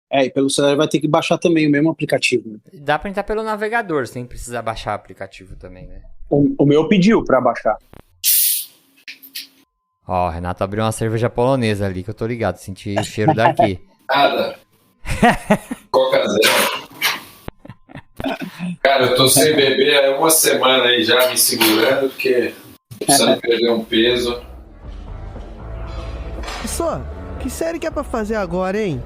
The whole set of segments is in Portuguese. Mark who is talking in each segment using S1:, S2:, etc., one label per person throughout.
S1: E pelo celular vai ter que baixar também o mesmo aplicativo, né?
S2: Dá pra entrar pelo navegador, sem precisar baixar o aplicativo também, né?
S1: O meu pediu pra baixar.
S2: Ó, o Renato abriu uma cerveja polonesa ali, que eu tô ligado, senti o cheiro daqui.
S3: Nada. Coca Zero. Cara, eu tô sem beber há uma semana aí já me segurando, porque tô precisando perder um peso.
S4: Só, que série que é pra fazer agora, hein?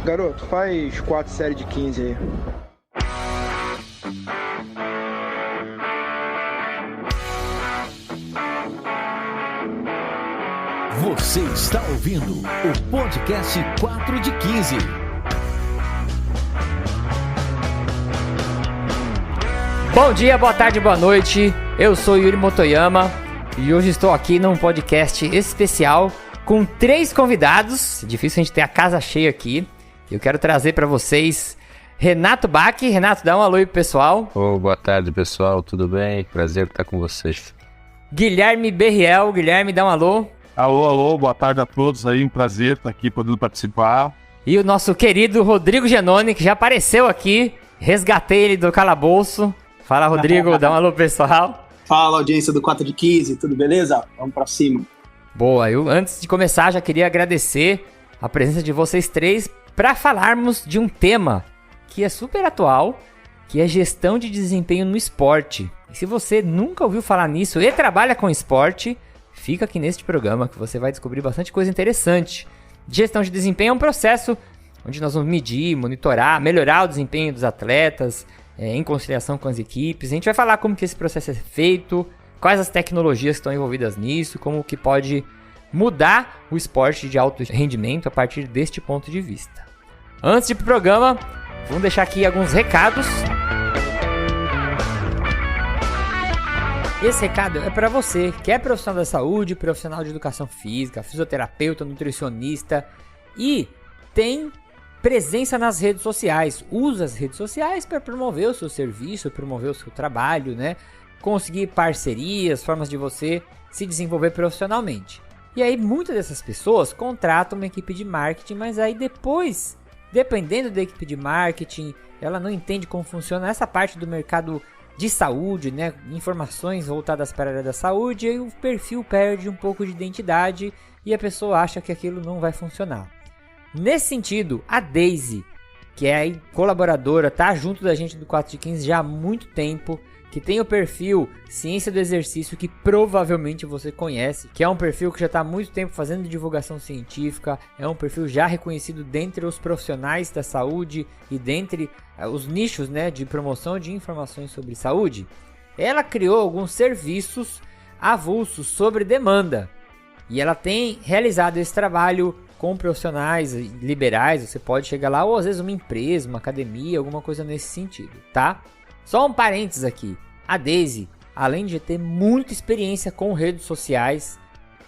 S5: Garoto, faz 4 séries de 15 aí.
S6: Você está ouvindo o podcast 4 de 15.
S2: Bom dia, boa tarde, boa noite. Eu sou Yuri Motoyama e hoje estou aqui num podcast especial com 3 convidados. Difícil a gente ter a casa cheia aqui. Eu quero trazer para vocês Renato Bach. Renato, dá um alô aí pro pessoal.
S7: Boa tarde, pessoal. Tudo bem? Prazer estar com vocês.
S2: Guilherme Berriel. Guilherme, dá um alô.
S8: Alô, boa tarde a todos aí, um prazer estar aqui podendo participar.
S2: E o nosso querido Rodrigo Giannone, que já apareceu aqui, resgatei ele do calabouço. Fala, Rodrigo, dá um alô pessoal.
S1: Fala, audiência do 4 de 15, tudo beleza? Vamos pra cima.
S2: Boa, eu antes de começar já queria agradecer a presença de vocês 3 para falarmos de um tema que é super atual, que é gestão de desempenho no esporte. E se você nunca ouviu falar nisso e trabalha com esporte, fica aqui neste programa que você vai descobrir bastante coisa interessante. Gestão de desempenho é um processo onde nós vamos medir, monitorar, melhorar o desempenho dos atletas, em conciliação com as equipes. A gente vai falar como que esse processo é feito, quais as tecnologias que estão envolvidas nisso, como que pode mudar o esporte de alto rendimento a partir deste ponto de vista. Antes de ir pro programa, vamos deixar aqui alguns recados. Esse recado é para você que é profissional da saúde, profissional de educação física, fisioterapeuta, nutricionista e tem presença nas redes sociais. Usa as redes sociais para promover o seu serviço, promover o seu trabalho, né? Conseguir parcerias, formas de você se desenvolver profissionalmente. E aí muitas dessas pessoas contratam uma equipe de marketing, mas aí depois, dependendo da equipe de marketing, ela não entende como funciona essa parte do mercado de saúde, né? Informações voltadas para a área da saúde, e o perfil perde um pouco de identidade e a pessoa acha que aquilo não vai funcionar. Nesse sentido, a Daisy, que é a colaboradora, tá junto da gente do 4 de 15 já há muito tempo, que tem o perfil Ciência do Exercício, que provavelmente você conhece, que é um perfil que já está há muito tempo fazendo divulgação científica, é um perfil já reconhecido dentre os profissionais da saúde e dentre os nichos, né, de promoção de informações sobre saúde. Ela criou alguns serviços avulsos sobre demanda e ela tem realizado esse trabalho com profissionais liberais. Você pode chegar lá, ou às vezes uma empresa, uma academia, alguma coisa nesse sentido, tá? Só um parênteses aqui, a Daisy, além de ter muita experiência com redes sociais,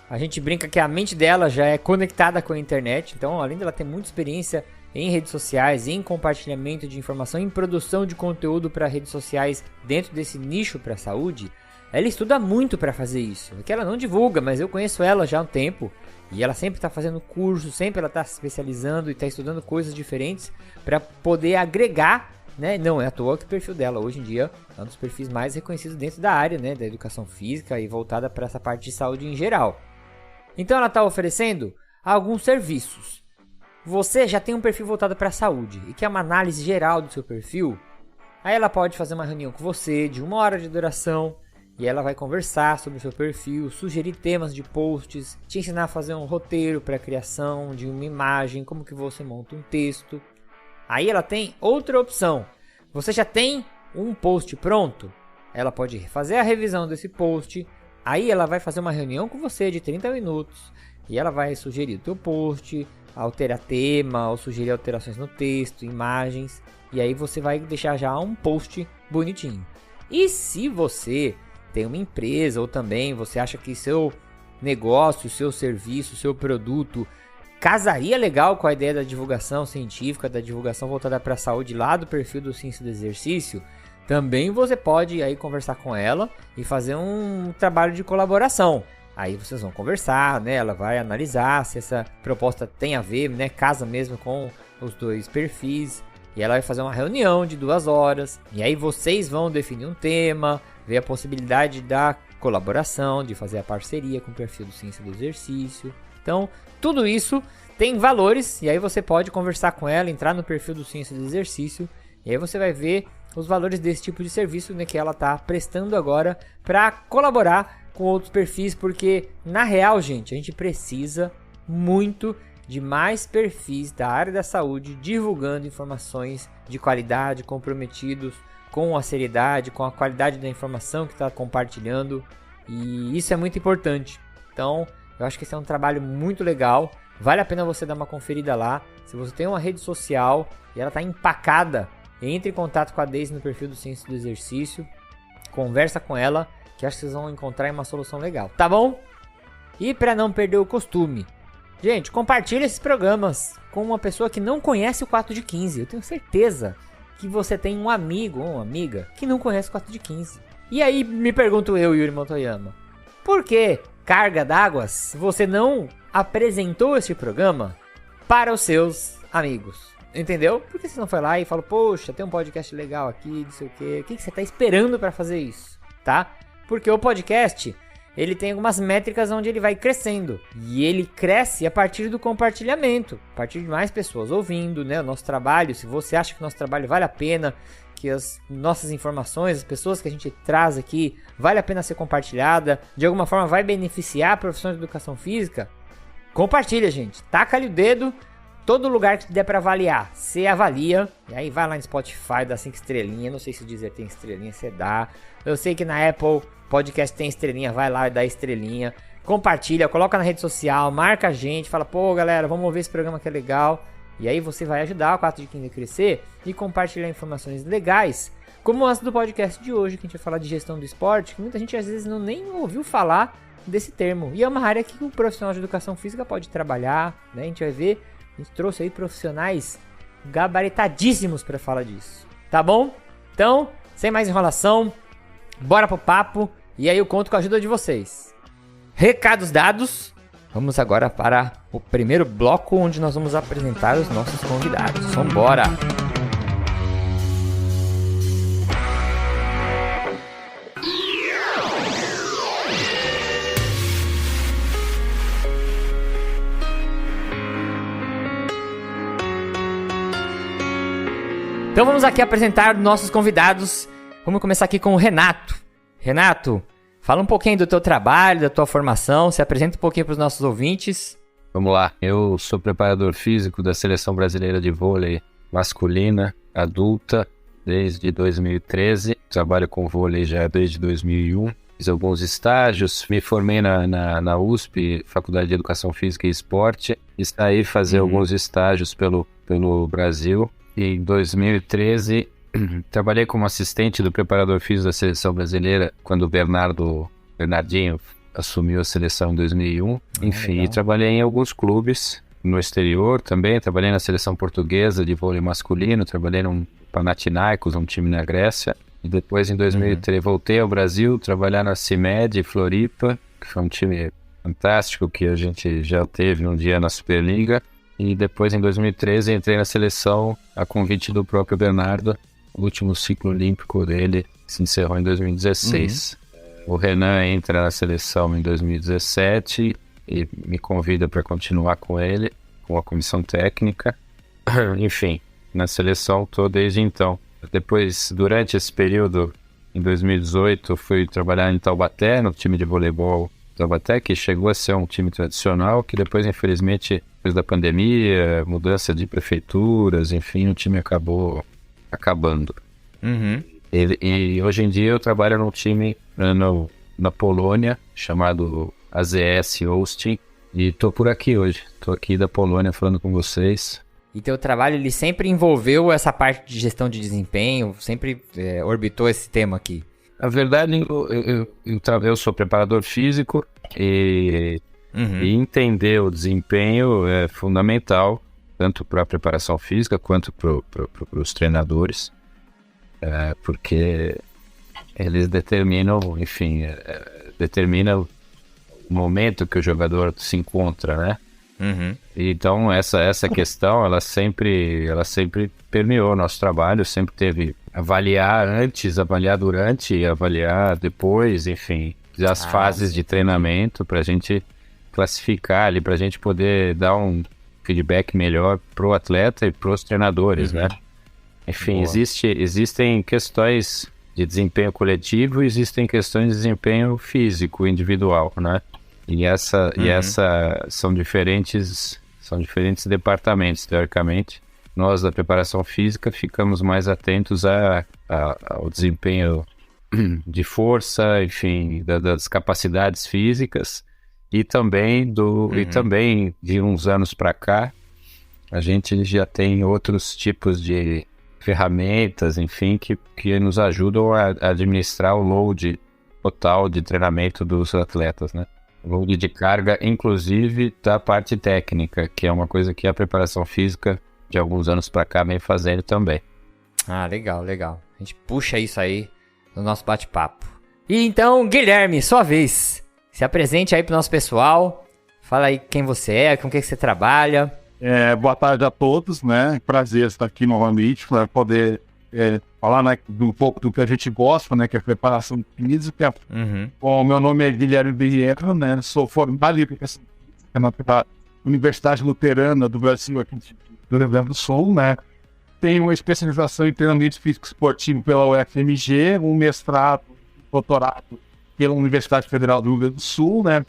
S2: a gente brinca que a mente dela já é conectada com a internet, então além dela ter muita experiência em redes sociais, em compartilhamento de informação, em produção de conteúdo para redes sociais dentro desse nicho para a saúde, ela estuda muito para fazer isso. É que ela não divulga, mas eu conheço ela já há um tempo e ela sempre está fazendo cursos, sempre ela está se especializando e está estudando coisas diferentes para poder agregar, né? Não é à toa que o perfil dela hoje em dia é um dos perfis mais reconhecidos dentro da área, né, da educação física e voltada para essa parte de saúde em geral. Então ela está oferecendo alguns serviços. Você já tem um perfil voltado para a saúde e quer uma análise geral do seu perfil? Aí ela pode fazer uma reunião com você de 1 hora de duração e ela vai conversar sobre o seu perfil, sugerir temas de posts, te ensinar a fazer um roteiro para a criação de uma imagem, como que você monta um texto. Aí ela tem outra opção. Você já tem um post pronto? Ela pode fazer a revisão desse post. Aí ela vai fazer uma reunião com você de 30 minutos e ela vai sugerir o teu post, alterar tema ou sugerir alterações no texto, imagens, e aí você vai deixar já um post bonitinho. E se você tem uma empresa ou também você acha que seu negócio, seu serviço, seu produto casaria legal com a ideia da divulgação científica, da divulgação voltada para a saúde lá do perfil do Ciência do Exercício, também você pode aí conversar com ela e fazer um trabalho de colaboração. Aí vocês vão conversar, né? Ela vai analisar se essa proposta tem a ver, né? Casa mesmo com os 2 perfis, e ela vai fazer uma reunião de 2 horas, e aí vocês vão definir um tema, ver a possibilidade da colaboração, de fazer a parceria com o perfil do Ciência do Exercício. Então, tudo isso tem valores, e aí você pode conversar com ela, entrar no perfil do Ciência do Exercício, e aí você vai ver os valores desse tipo de serviço, né, que ela está prestando agora para colaborar com outros perfis, porque na real, gente, a gente precisa muito de mais perfis da área da saúde divulgando informações de qualidade, comprometidos com a seriedade, com a qualidade da informação que está compartilhando, e isso é muito importante. Então, eu acho que esse é um trabalho muito legal, vale a pena você dar uma conferida lá. Se você tem uma rede social e ela está empacada, entre em contato com a Daisy no perfil do Ciência do Exercício, conversa com ela, que acho que vocês vão encontrar uma solução legal, tá bom? E para não perder o costume, gente, compartilhe esses programas com uma pessoa que não conhece o 4 de 15. Eu tenho certeza que você tem um amigo ou uma amiga que não conhece o 4 de 15. E aí me pergunto eu, Yuri Motoyama, por que, carga d'águas, você não apresentou este programa para os seus amigos? Entendeu? Por que você não foi lá e falou, poxa, tem um podcast legal aqui, não sei o quê. O que você está esperando para fazer isso, tá? Porque o podcast, ele tem algumas métricas onde ele vai crescendo. E ele cresce a partir do compartilhamento, a partir de mais pessoas ouvindo, né, o nosso trabalho. Se você acha que o nosso trabalho vale a pena, que as nossas informações, as pessoas que a gente traz aqui, vale a pena ser compartilhada, de alguma forma vai beneficiar a profissão de educação física, compartilha, gente. Taca-lhe o dedo. Todo lugar que der pra avaliar, você avalia. E aí vai lá no Spotify, dá 5 estrelinhas. Não sei se o Deezer tem estrelinha, você dá. Eu sei que na Apple Podcast tem estrelinha, vai lá e dá estrelinha. Compartilha, coloca na rede social, marca a gente. Fala, pô galera, vamos ouvir esse programa que é legal. E aí você vai ajudar o 4 de 15 a crescer e compartilhar informações legais. Como as do podcast de hoje, que a gente vai falar de gestão do esporte. Que muita gente às vezes nem ouviu falar desse termo. E é uma área que o profissional de educação física pode trabalhar, né? A gente vai ver. A gente trouxe aí profissionais gabaritadíssimos para falar disso, tá bom? Então, sem mais enrolação, bora pro papo e aí eu conto com a ajuda de vocês. Recados dados, vamos agora para o primeiro bloco onde nós vamos apresentar os nossos convidados. Vambora! Então vamos aqui apresentar nossos convidados. Vamos começar aqui com o Renato. Renato, fala um pouquinho do teu trabalho, da tua formação, se apresenta um pouquinho para os nossos ouvintes.
S7: Vamos lá, eu sou preparador físico da Seleção Brasileira de Vôlei masculina, adulta, desde 2013. Trabalho com vôlei já desde 2001. Fiz alguns estágios, me formei na USP, Faculdade de Educação Física e Esporte, e saí fazer alguns estágios pelo Brasil. E em 2013, trabalhei como assistente do preparador físico da Seleção Brasileira, quando o Bernardinho assumiu a seleção em 2001. Enfim, trabalhei em alguns clubes no exterior também. Trabalhei na Seleção Portuguesa de vôlei masculino, trabalhei no Panathinaikos, um time na Grécia. E depois, em 2003, voltei ao Brasil, trabalhar na CIMED Floripa, que foi um time fantástico que a gente já teve um dia na Superliga. E depois, em 2013, entrei na seleção a convite do próprio Bernardo. O último ciclo olímpico dele se encerrou em 2016. O Renan entra na seleção em 2017 e me convida para continuar com ele, com a comissão técnica. Enfim, na seleção estou desde então. Depois, durante esse período, em 2018, fui trabalhar em Taubaté, no time de voleibol Taubaté, que chegou a ser um time tradicional, que depois, infelizmente, depois da pandemia, mudança de prefeituras, enfim, o time acabou acabando. E hoje em dia eu trabalho num time na Polônia, chamado AZS Austin, e tô por aqui hoje. Tô aqui da Polônia falando com vocês.
S2: E teu trabalho, ele sempre envolveu essa parte de gestão de desempenho, sempre orbitou esse tema aqui?
S7: Na verdade, eu sou preparador físico e entender o desempenho é fundamental, tanto para a preparação física quanto para os treinadores, porque eles determinam, enfim, determina o momento que o jogador se encontra, né?
S2: Uhum.
S7: Então, essa questão, ela sempre permeou o nosso trabalho, sempre teve avaliar antes, avaliar durante, avaliar depois, enfim, as fases de treinamento para a gente classificar ali, para a gente poder dar um feedback melhor pro atleta e pros treinadores, né? Enfim, existem questões de desempenho coletivo e existem questões de desempenho físico, individual, né? E essa são diferentes departamentos, teoricamente. Nós, da preparação física, ficamos mais atentos ao desempenho de força, enfim, das capacidades físicas e também de uns anos para cá, a gente já tem outros tipos de ferramentas, enfim, que nos ajudam a administrar o load total de treinamento dos atletas, né? Load de carga, inclusive da parte técnica, que é uma coisa que a preparação física de alguns anos para cá vem fazendo também.
S2: Ah, legal. A gente puxa isso aí no nosso bate-papo. E então, Guilherme, sua vez. Se apresente aí pro nosso pessoal. Fala aí quem você é, com o que você trabalha.
S8: Boa tarde a todos, né? Prazer estar aqui novamente para poder falar, né, um pouco do que a gente gosta, né? Que é a preparação física. Bom, meu nome é Guilherme Vieira, né? Sou formado em educação física na Universidade Luterana do Brasil, aqui do Rio Grande do Sul, né? Tenho uma especialização em treinamento físico esportivo pela UFMG, um mestrado, doutorado pela Universidade Federal do Rio Grande do Sul, né?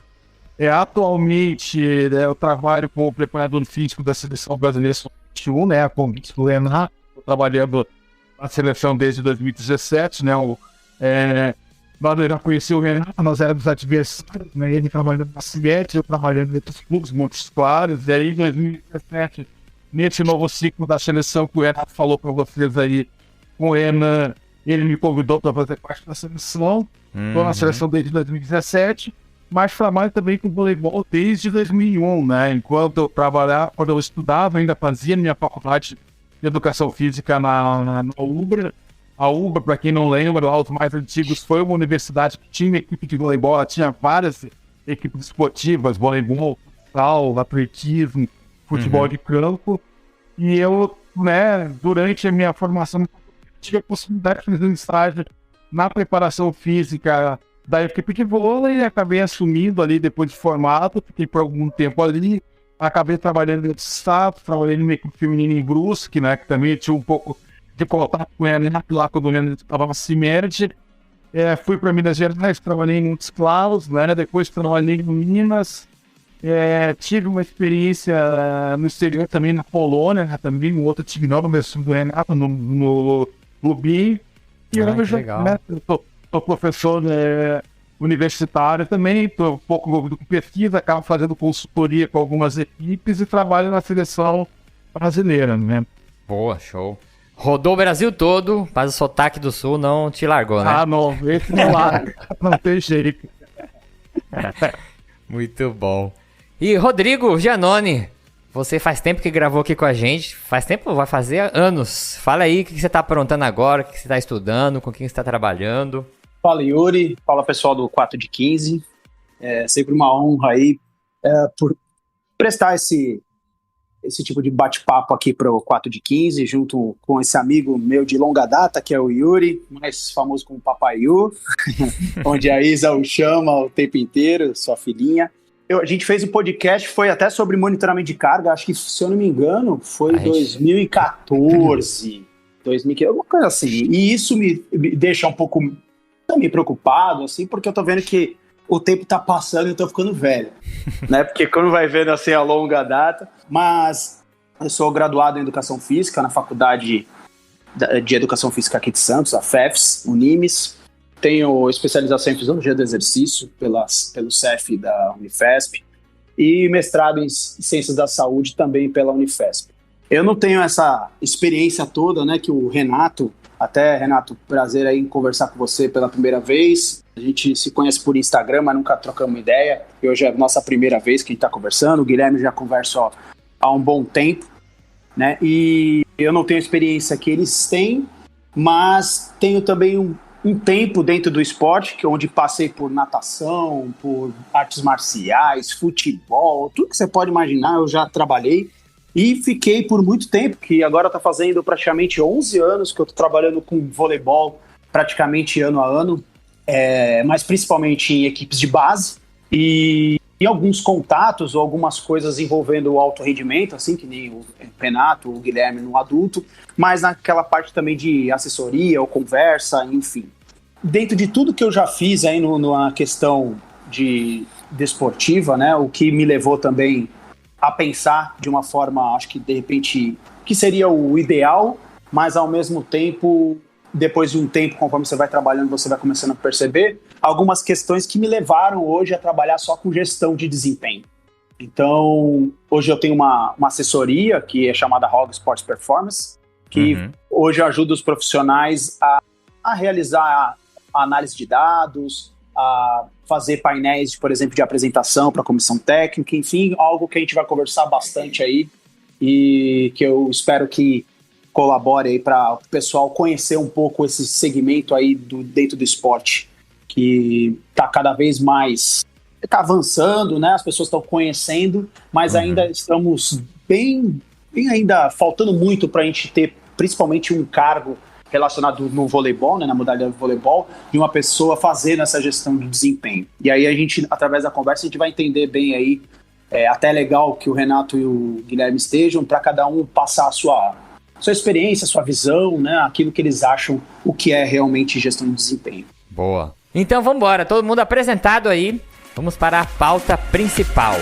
S8: Atualmente, eu trabalho como preparador físico da Seleção Brasileira Sub-21, né? A convite do Renato, estou trabalhando na seleção desde 2017, né? Nós já conhecemos o Renato, nós éramos adversários, né? Ele trabalhando na CIET, eu trabalhando em outros clubes, Montes Claros, e aí em 2017, nesse novo ciclo da seleção que o Renato falou para vocês aí, com o Renan, ele me convidou para fazer parte da seleção. Estou na seleção desde 2017, mas trabalho também com voleibol desde 2001, né? Enquanto eu trabalhava, quando eu estudava, ainda fazia minha faculdade de educação física na UBRA. A UBRA, para quem não lembra, os mais antigos, foi uma universidade que tinha equipe de voleibol, ela tinha várias equipes esportivas, voleibol, futsal, atletismo, futebol de campo. E eu, né, durante a minha formação, tive a possibilidade de fazer um estágio na preparação física da equipe de vôlei e acabei assumindo ali depois de formado, fiquei por algum tempo ali, acabei trabalhando em outro estado, trabalhei numa equipe feminina em Brusque, né, que também tinha um pouco de contato com ela lá quando eu estava na CIMERG. Fui para Minas Gerais, trabalhei em Montes Claros, né, depois trabalhei em Minas, tive uma experiência no exterior também na Polônia, né, também um outro time novo, do Renato, no Lubin. E eu já sou professor universitário também, estou um pouco envolvido com pesquisa, acabo fazendo consultoria com algumas equipes e trabalho na seleção brasileira, né?
S2: Boa, show. Rodou o Brasil todo, mas o sotaque do Sul não te largou, né?
S8: Ah, não, esse não larga, não tem jeito.
S2: Muito bom. E Rodrigo Giannone, você faz tempo que gravou aqui com a gente, faz tempo, vai fazer anos. Fala aí o que você está aprontando agora, o que você está estudando, com quem você está trabalhando.
S1: Fala, Yuri. Fala, pessoal do 4 de 15. É sempre uma honra aí por prestar esse tipo de bate-papo aqui para o 4 de 15, junto com esse amigo meu de longa data, que é o Yuri, mais famoso como Papai Yu, onde a Isa o chama o tempo inteiro, sua filhinha. A gente fez um podcast, foi até sobre monitoramento de carga, acho que, se eu não me engano, foi 2014, 2015, alguma coisa assim. E isso me deixa um pouco também preocupado, assim, porque eu tô vendo que o tempo tá passando e eu tô ficando velho, né? Porque quando vai vendo assim a longa data. Mas eu sou graduado em Educação Física na Faculdade de Educação Física aqui de Santos, a FEFS, Unimes. Tenho especialização em Fisiologia do Exercício pelo CEF da Unifesp e mestrado em Ciências da Saúde também pela Unifesp. Eu não tenho essa experiência toda, né, que o Renato, Renato, prazer aí em conversar com você pela primeira vez. A gente se conhece por Instagram, mas nunca trocamos ideia. E hoje é a nossa primeira vez que a gente está conversando. O Guilherme já conversa há um bom tempo, né? E eu não tenho a experiência que eles têm, mas tenho também um tempo dentro do esporte, onde passei por natação, por artes marciais, futebol, tudo que você pode imaginar, eu já trabalhei. E fiquei por muito tempo, que agora está fazendo praticamente 11 anos que eu estou trabalhando com voleibol, praticamente ano a ano, mas principalmente em equipes de base. E alguns contatos ou algumas coisas envolvendo o alto rendimento, assim, que nem o Renato, o Guilherme no adulto, mas naquela parte também de assessoria ou conversa, enfim. Dentro de tudo que eu já fiz aí na questão desportiva, né, o que me levou também a pensar de uma forma, acho que de repente, que seria o ideal, mas ao mesmo tempo, depois de um tempo, conforme você vai trabalhando, você vai começando a perceber algumas questões que me levaram hoje a trabalhar só com gestão de desempenho. Então, hoje eu tenho uma assessoria que é chamada Hog Sports Performance, que hoje ajuda os profissionais a realizar a análise de dados, a fazer painéis, por exemplo, de apresentação para a comissão técnica, enfim, algo que a gente vai conversar bastante aí e que eu espero que colabore aí para o pessoal conhecer um pouco esse segmento aí dentro do esporte, que está cada vez mais, está avançando, né? As pessoas estão conhecendo, mas ainda estamos bem ainda faltando muito para a gente ter principalmente um cargo relacionado no voleibol, né, na modalidade de voleibol, de uma pessoa fazendo essa gestão de desempenho. E aí a gente, através da conversa, a gente vai entender bem aí, até é legal que o Renato e o Guilherme estejam, para cada um passar a sua experiência, a sua visão, né, aquilo que eles acham o que é realmente gestão de desempenho.
S2: Boa. Então vamos embora, todo mundo apresentado aí, vamos para a pauta principal.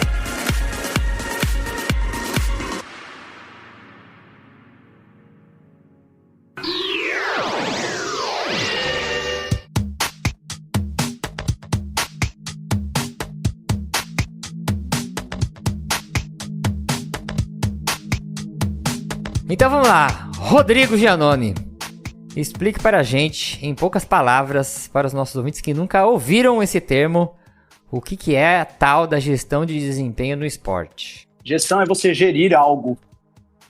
S2: Então vamos lá, Rodrigo Giannone, explique para a gente, em poucas palavras, para os nossos ouvintes que nunca ouviram esse termo, o que é a tal da gestão de desempenho no esporte.
S1: Gestão é você gerir algo,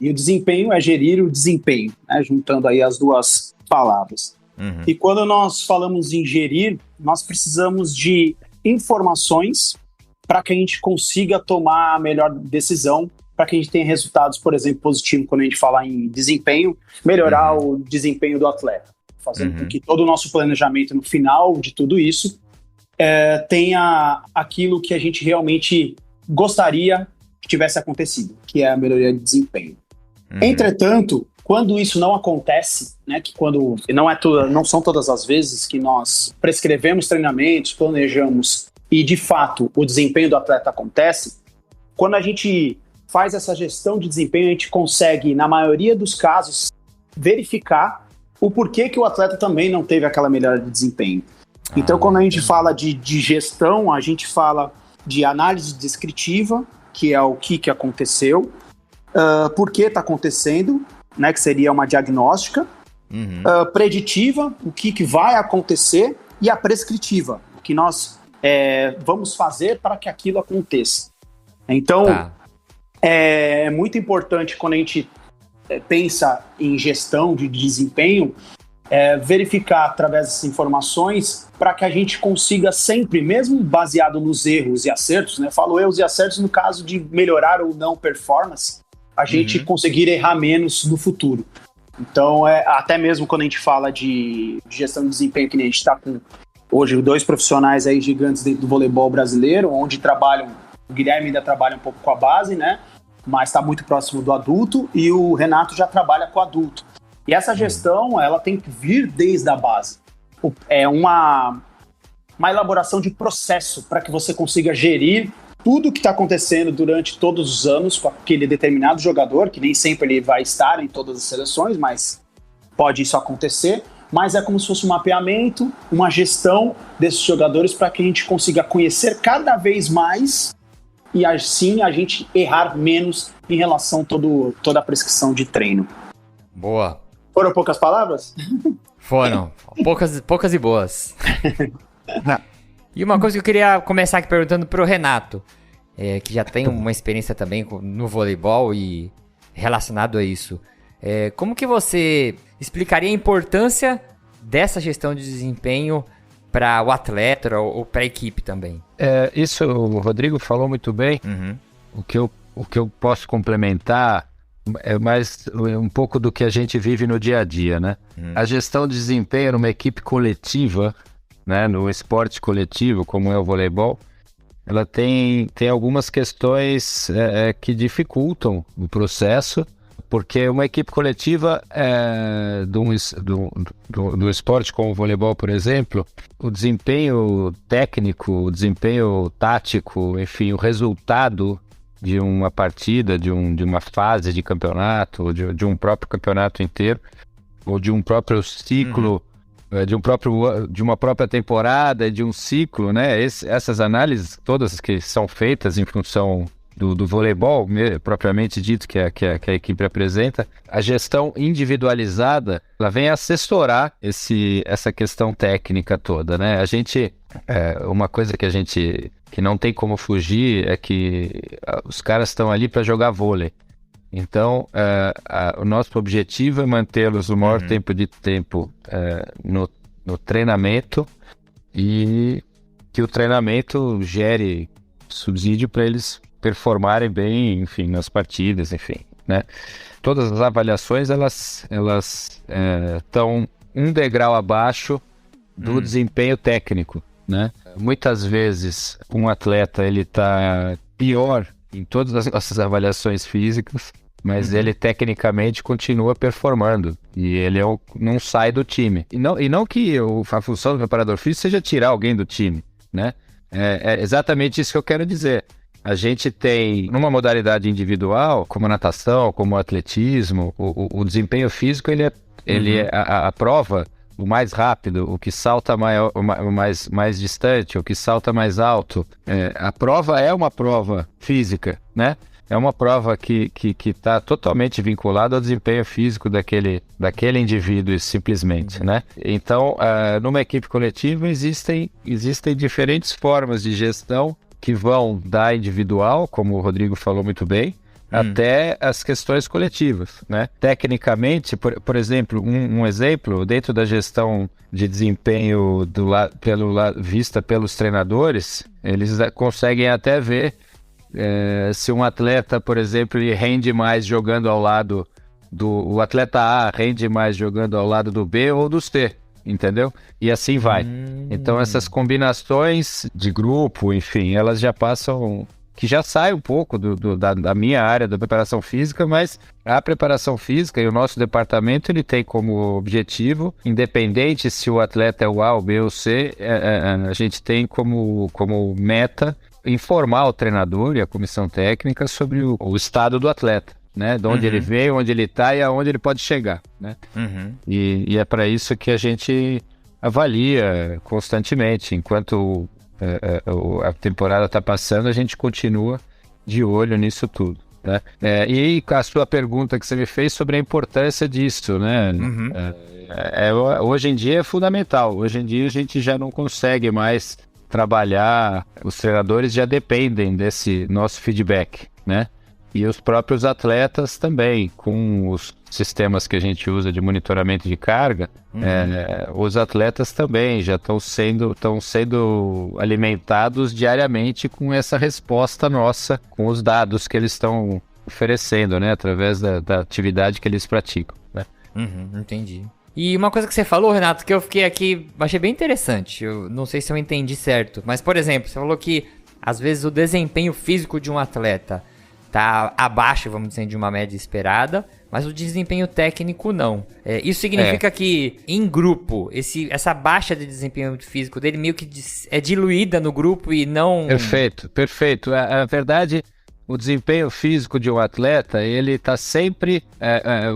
S1: e o desempenho é gerir o desempenho, né, juntando aí as duas palavras. E quando nós falamos em gerir, nós precisamos de informações para que a gente consiga tomar a melhor decisão, para que a gente tenha resultados, por exemplo, positivos quando a gente fala em desempenho, melhorar o desempenho do atleta, fazendo com que todo o nosso planejamento no final de tudo isso tenha aquilo que a gente realmente gostaria que tivesse acontecido, que é a melhoria de desempenho. Entretanto, quando isso não acontece, né, que quando não são todas as vezes que nós prescrevemos treinamentos, planejamos e de fato o desempenho do atleta acontece, quando a gente faz essa gestão de desempenho, a gente consegue, na maioria dos casos, verificar o porquê que o atleta também não teve aquela melhora de desempenho. Então, quando a gente fala de gestão, a gente fala de análise descritiva, que é o que aconteceu, por que está acontecendo, né, que seria uma diagnóstica, preditiva, o que vai acontecer, e a prescritiva, o que nós vamos fazer para que aquilo aconteça. Então, é muito importante quando a gente pensa em gestão de desempenho, verificar através dessas informações para que a gente consiga sempre, mesmo baseado nos erros e acertos, né? Falo erros e acertos no caso de melhorar ou não performance, a gente conseguir errar menos no futuro. Então, até mesmo quando a gente fala de gestão de desempenho, que nem a gente está com hoje 2 profissionais aí gigantes dentro do voleibol brasileiro, onde trabalham, o Guilherme ainda trabalha um pouco com a base, né? Mas está muito próximo do adulto, e o Renato já trabalha com o adulto. E essa gestão, ela tem que vir desde a base. É uma elaboração de processo para que você consiga gerir tudo o que está acontecendo durante todos os anos com aquele determinado jogador, que nem sempre ele vai estar em todas as seleções, mas pode isso acontecer. Mas é como se fosse um mapeamento, uma gestão desses jogadores para que a gente consiga conhecer cada vez mais e assim a gente errar menos em relação a toda a prescrição de treino.
S2: Boa.
S1: Foram poucas palavras?
S2: Foram. poucas e boas. E uma coisa que eu queria começar aqui perguntando pro Renato, que já tem uma experiência também no voleibol e relacionado a isso. Como que você explicaria a importância dessa gestão de desempenho para o atleta ou para a equipe também?
S7: Isso o Rodrigo falou muito bem. O que eu posso complementar é mais um pouco do que a gente vive no dia a dia, né? A gestão de desempenho numa equipe coletiva, né, no esporte coletivo, como é o voleibol, ela tem algumas questões que dificultam o processo, porque uma equipe coletiva do esporte como o voleibol, por exemplo, o desempenho técnico, o desempenho tático, enfim, o resultado de uma partida, de uma fase de campeonato, de um próprio campeonato inteiro, ou de um próprio ciclo, de uma própria temporada, de um ciclo, né? Essas análises todas que são feitas em função do voleibol, propriamente dito, que a equipe apresenta, a gestão individualizada, ela vem assessorar essa questão técnica toda, né? A gente, uma coisa que não tem como fugir é que os caras estão ali para jogar vôlei. Então, o nosso objetivo é mantê-los o maior tempo no treinamento e que o treinamento gere subsídio para eles performarem bem, enfim, nas partidas, enfim, né? Todas as avaliações, elas estão um degrau abaixo do desempenho técnico, né? Muitas vezes, um atleta, ele está pior em todas as nossas avaliações físicas, mas ele tecnicamente continua performando e ele não sai do time. E não que a função do preparador físico seja tirar alguém do time, né? É exatamente isso que eu quero dizer. A gente tem, numa modalidade individual, como a natação, como o atletismo, o desempenho físico, ele é a prova, o mais rápido, o que salta mais distante, o que salta mais alto. A prova é uma prova física, né? É uma prova que está totalmente vinculada ao desempenho físico daquele indivíduo, simplesmente, né? Então, numa equipe coletiva, existem diferentes formas de gestão que vão da individual, como o Rodrigo falou muito bem, até as questões coletivas, né? Tecnicamente, por exemplo, um exemplo, dentro da gestão de desempenho vista pelos treinadores, eles conseguem até ver se um atleta, por exemplo, ele rende mais jogando ao lado o atleta A rende mais jogando ao lado do B ou do C, entendeu? E assim vai. Então essas combinações de grupo, enfim, elas já passam, que já sai um pouco da minha área da preparação física, mas a preparação física e o nosso departamento, ele tem como objetivo, independente se o atleta é o A, o B ou o C, a gente tem como meta informar o treinador e a comissão técnica sobre o estado do atleta, né? De onde ele veio, onde ele está e aonde ele pode chegar, né? E é para isso que a gente avalia constantemente. Enquanto a temporada está passando, a gente continua de olho nisso tudo, né? E a sua pergunta que você me fez sobre a importância disso, né? Hoje em dia é fundamental. Hoje em dia a gente já não consegue mais trabalhar, os treinadores já dependem desse nosso feedback, né? E os próprios atletas também, com os sistemas que a gente usa de monitoramento de carga, os atletas também já estão sendo alimentados diariamente com essa resposta nossa, com os dados que eles estão oferecendo, né? Através da atividade que eles praticam, né?
S2: Entendi. E uma coisa que você falou, Renato, que eu fiquei aqui, achei bem interessante, eu não sei se eu entendi certo, mas, por exemplo, você falou que, às vezes, o desempenho físico de um atleta tá abaixo, vamos dizer, de uma média esperada, mas o desempenho técnico não. Isso significa que, em grupo, essa baixa de desempenho físico dele meio que é diluída no grupo e não...
S7: Perfeito. A verdade... O desempenho físico de um atleta, ele está sempre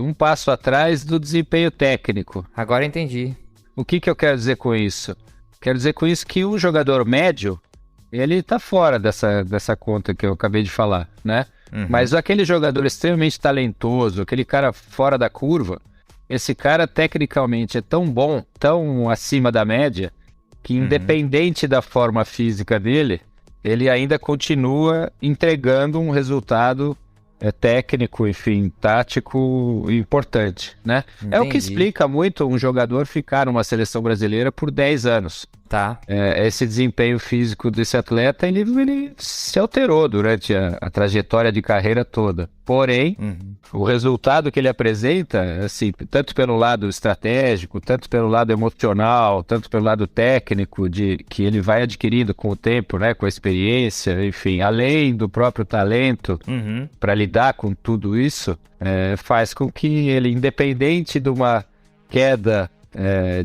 S7: um passo atrás do desempenho técnico.
S2: Agora entendi.
S7: O que eu quero dizer com isso? Quero dizer com isso que um jogador médio, ele está fora dessa conta que eu acabei de falar, né? Mas aquele jogador extremamente talentoso, aquele cara fora da curva, esse cara tecnicamente é tão bom, tão acima da média, que independente da forma física dele, ele ainda continua entregando um resultado técnico, enfim, tático importante, né?
S2: Entendi.
S7: É o que explica muito um jogador ficar numa seleção brasileira por 10 anos.
S2: Tá.
S7: Esse desempenho físico desse atleta, ele se alterou durante a trajetória de carreira toda. Porém, o resultado que ele apresenta, assim, tanto pelo lado estratégico, tanto pelo lado emocional, tanto pelo lado técnico, que ele vai adquirindo com o tempo, né, com a experiência, enfim, além do próprio talento, para lidar com tudo isso, faz com que ele, independente de uma queda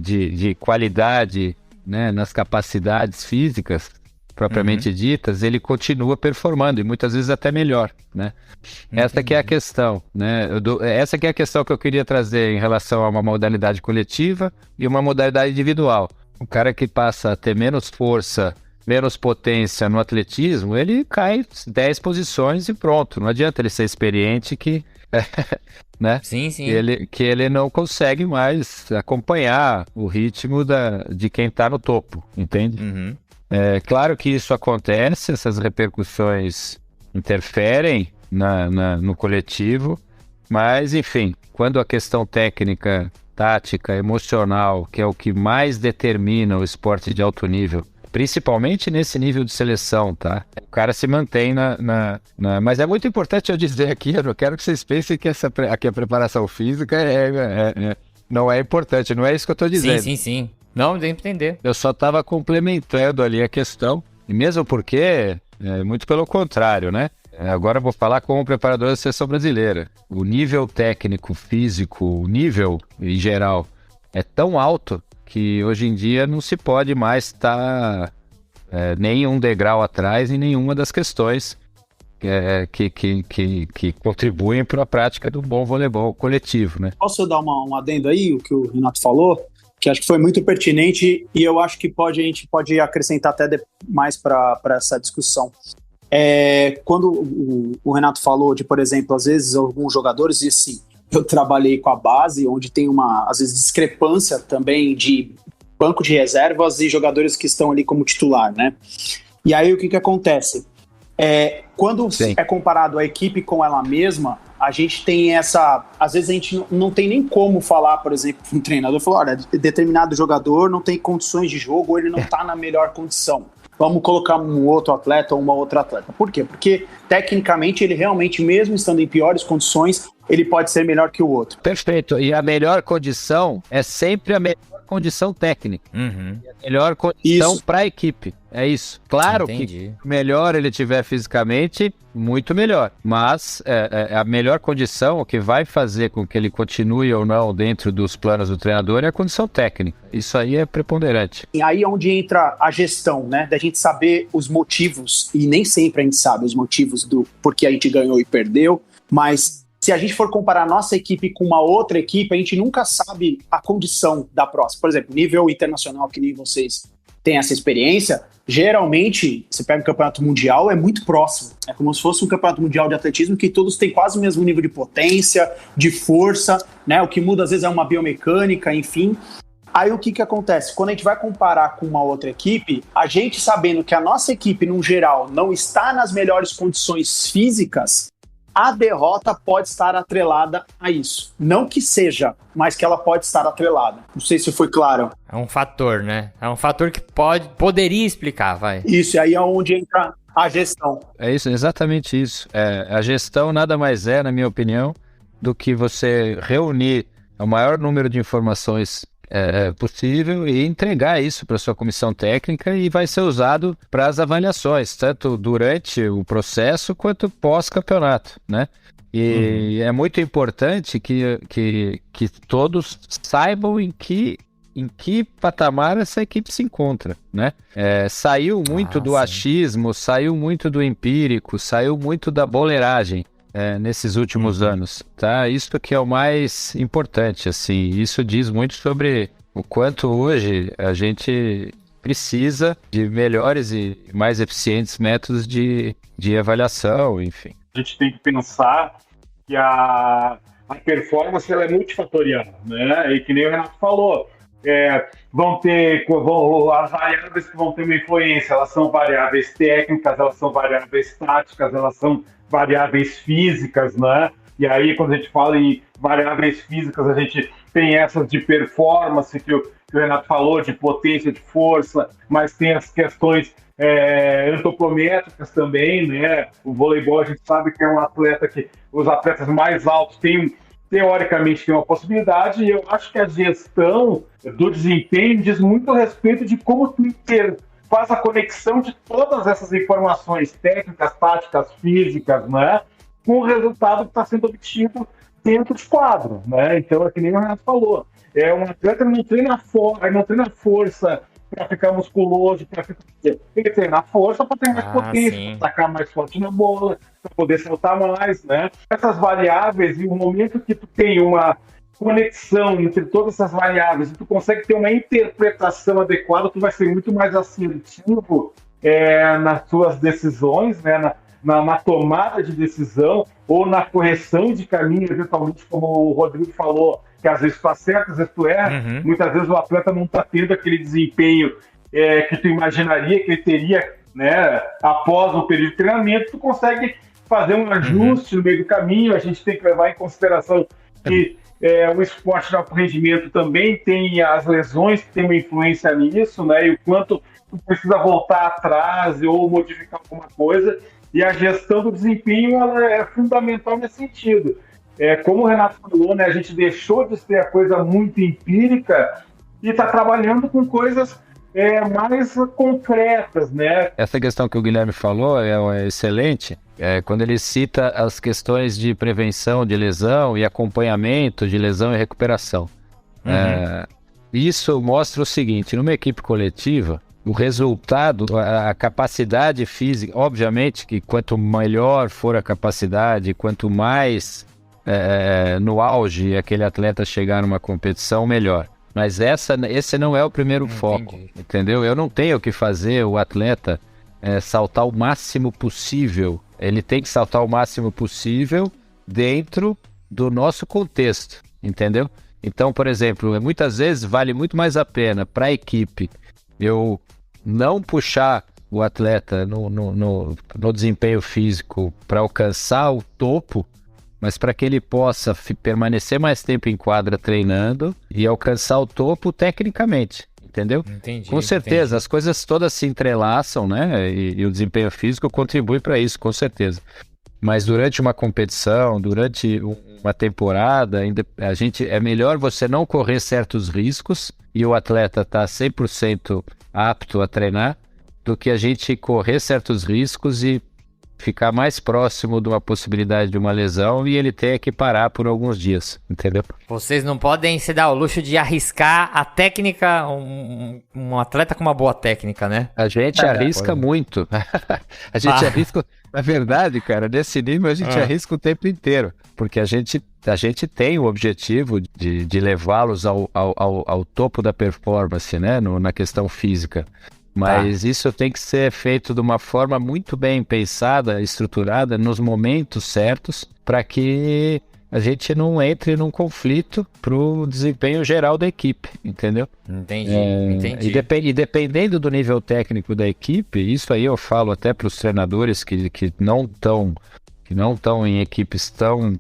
S7: de qualidade, né, nas capacidades físicas propriamente ditas, ele continua performando e muitas vezes até melhor, né? Essa que é a questão, né? Essa que é a questão que eu queria trazer em relação a uma modalidade coletiva e uma modalidade individual. O cara que passa a ter menos força, menos potência no atletismo, ele cai 10 posições e pronto. Não adianta ele ser experiente né?
S2: Sim.
S7: Que ele não consegue mais acompanhar o ritmo de quem está no topo, entende? É claro que isso acontece, essas repercussões interferem no coletivo, mas enfim, quando a questão técnica, tática, emocional, que é o que mais determina o esporte de alto nível, principalmente nesse nível de seleção, tá? O cara se mantém Mas é muito importante eu dizer aqui, eu não quero que vocês pensem que aqui a preparação física não é importante, não é isso que eu tô dizendo.
S2: Sim. Não, deu pra entender.
S7: Eu só estava complementando ali a questão, e mesmo porque, muito pelo contrário, né? Agora eu vou falar como preparador da seleção brasileira. O nível técnico, físico, o nível em geral é tão alto que hoje em dia não se pode mais estar nem um degrau atrás em nenhuma das questões que contribuem para a prática do bom voleibol coletivo, né?
S1: Posso dar um adendo aí, o que o Renato falou, que acho que foi muito pertinente e eu acho que a gente pode acrescentar até mais para essa discussão. Quando o Renato falou de, por exemplo, às vezes alguns jogadores, e sim, eu trabalhei com a base, onde tem às vezes, discrepância também de banco de reservas e jogadores que estão ali como titular, né? E aí o que acontece? Quando é comparado a equipe com ela mesma, a gente tem às vezes a gente não tem nem como falar, por exemplo, um treinador falou, olha, determinado jogador não tem condições de jogo, ou ele não está na melhor condição. Vamos colocar um outro atleta ou uma outra atleta. Por quê? Porque, tecnicamente, ele realmente, mesmo estando em piores condições, ele pode ser melhor que o outro.
S7: Perfeito. E a melhor condição é sempre a melhor condição técnica. E a melhor condição para a equipe. É isso. Claro que melhor ele tiver fisicamente, muito melhor. Mas a melhor condição, o que vai fazer com que ele continue ou não dentro dos planos do treinador é a condição técnica. Isso aí é preponderante.
S1: E aí é onde entra a gestão, né? Da gente saber os motivos, e nem sempre a gente sabe os motivos do porquê a gente ganhou e perdeu, mas se a gente for comparar a nossa equipe com uma outra equipe, a gente nunca sabe a condição da próxima. Por exemplo, nível internacional, que nem vocês têm essa experiência, geralmente, você pega o campeonato mundial, é muito próximo. É como se fosse um campeonato mundial de atletismo que todos têm quase o mesmo nível de potência, de força, né? O que muda às vezes é uma biomecânica, enfim. Aí o que acontece? Quando a gente vai comparar com uma outra equipe, a gente sabendo que a nossa equipe, no geral, não está nas melhores condições físicas, a derrota pode estar atrelada a isso. Não que seja, mas que ela pode estar atrelada. Não sei se foi claro.
S2: É um fator, né? É um fator que poderia explicar, vai.
S1: Isso, e aí é onde entra a gestão.
S7: É isso, exatamente isso. A gestão nada mais na minha opinião, do que você reunir o maior número de informações possível e entregar isso para sua comissão técnica, e vai ser usado para as avaliações, tanto durante o processo quanto pós-campeonato, né? E é muito importante que todos saibam em que patamar essa equipe se encontra, né? Saiu muito do achismo, saiu muito do empírico, saiu muito da boleiragem nesses últimos anos, tá? Isso que é o mais importante, assim. Isso diz muito sobre o quanto hoje a gente precisa de melhores e mais eficientes métodos de avaliação, enfim.
S8: A gente tem que pensar que a performance ela é multifatorial, né? E que nem o Renato falou, as variáveis que vão ter uma influência, elas são variáveis técnicas, elas são variáveis táticas, elas são variáveis físicas, né? E aí, quando a gente fala em variáveis físicas, a gente tem essas de performance que o Renato falou, de potência, de força, mas tem as questões antropométricas também, né? O voleibol, a gente sabe que é um atleta que os atletas mais altos teoricamente tem uma possibilidade, e eu acho que a gestão do desempenho diz muito a respeito de como tu faz a conexão de todas essas informações técnicas, táticas, físicas, né, com o resultado que está sendo obtido dentro de quadro, né? Então, é que nem o Renato falou, um atleta não treina força para ficar musculoso, ele treina força para ter mais potência, para atacar mais forte na bola, para poder saltar mais, né? Essas variáveis, e o momento que tu tem uma conexão entre todas essas variáveis e tu consegue ter uma interpretação adequada, tu vai ser muito mais assertivo nas tuas decisões, né? Na tomada de decisão ou na correção de caminho, eventualmente, como o Rodrigo falou, que às vezes tu acerta, às vezes tu erra. Muitas vezes o atleta não está tendo aquele desempenho que tu imaginaria que ele teria, né, após o período de treinamento. Tu consegue fazer um ajuste no meio do caminho. A gente tem que levar em consideração que o esporte de alto rendimento também tem as lesões que tem uma influência nisso, né, e o quanto tu precisa voltar atrás ou modificar alguma coisa. E a gestão do desempenho ela é fundamental nesse sentido. Como o Renato falou, né, a gente deixou de ser a coisa muito empírica e está trabalhando com coisas mais concretas, né?
S7: Essa questão que o Guilherme falou é excelente. Quando ele cita as questões de prevenção de lesão e acompanhamento de lesão e recuperação. Isso mostra o seguinte: numa equipe coletiva, o resultado, a capacidade física, obviamente que quanto melhor for a capacidade, quanto mais no auge aquele atleta chegar numa competição, melhor. Mas esse não é o primeiro foco, entendeu? Eu não tenho que fazer o atleta saltar o máximo possível. Ele tem que saltar o máximo possível dentro do nosso contexto, entendeu? Então, por exemplo, muitas vezes vale muito mais a pena para a equipe eu não puxar o atleta no desempenho físico para alcançar o topo, mas para que ele possa permanecer mais tempo em quadra treinando e alcançar o topo tecnicamente, entendeu?
S2: Entendi.
S7: Com certeza, as coisas todas se entrelaçam, né? E o desempenho físico contribui para isso, com certeza. Mas durante uma competição, durante uma temporada, é melhor você não correr certos riscos e o atleta tá 100% apto a treinar, do que a gente correr certos riscos e ficar mais próximo de uma possibilidade de uma lesão e ele ter que parar por alguns dias, entendeu?
S2: Vocês não podem se dar o luxo de arriscar a técnica, um atleta com uma boa técnica, né?
S7: A gente arrisca muito. A gente arrisca, na verdade, cara, nesse nível a gente arrisca o tempo inteiro, porque a gente tem o objetivo de levá-los ao topo da performance, né, na questão física. Mas isso tem que ser feito de uma forma muito bem pensada, estruturada, nos momentos certos, para que a gente não entre num conflito para o desempenho geral da equipe, entendeu?
S2: Entendi.
S7: E dependendo do nível técnico da equipe, isso aí eu falo até para os treinadores que não estão em equipes tão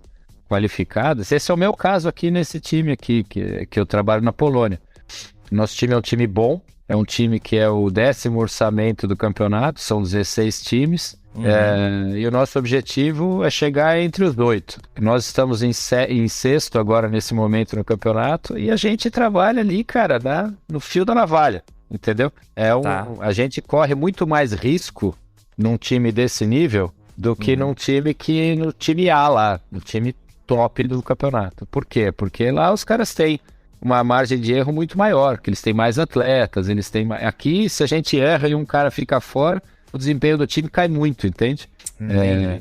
S7: qualificadas. Esse é o meu caso aqui nesse time aqui, que eu trabalho na Polônia. Nosso time é um time bom. É um time que é o 10º orçamento do campeonato, são 16 times, e o nosso objetivo é chegar entre os 8. Nós estamos em sexto agora nesse momento no campeonato, e a gente trabalha ali, cara, no fio da navalha, entendeu? A gente corre muito mais risco num time desse nível do que no time A lá, no time top do campeonato. Por quê? Porque lá os caras têm uma margem de erro muito maior, que eles têm mais atletas, eles têm mais... Aqui, se a gente erra e um cara fica fora, o desempenho do time cai muito, entende?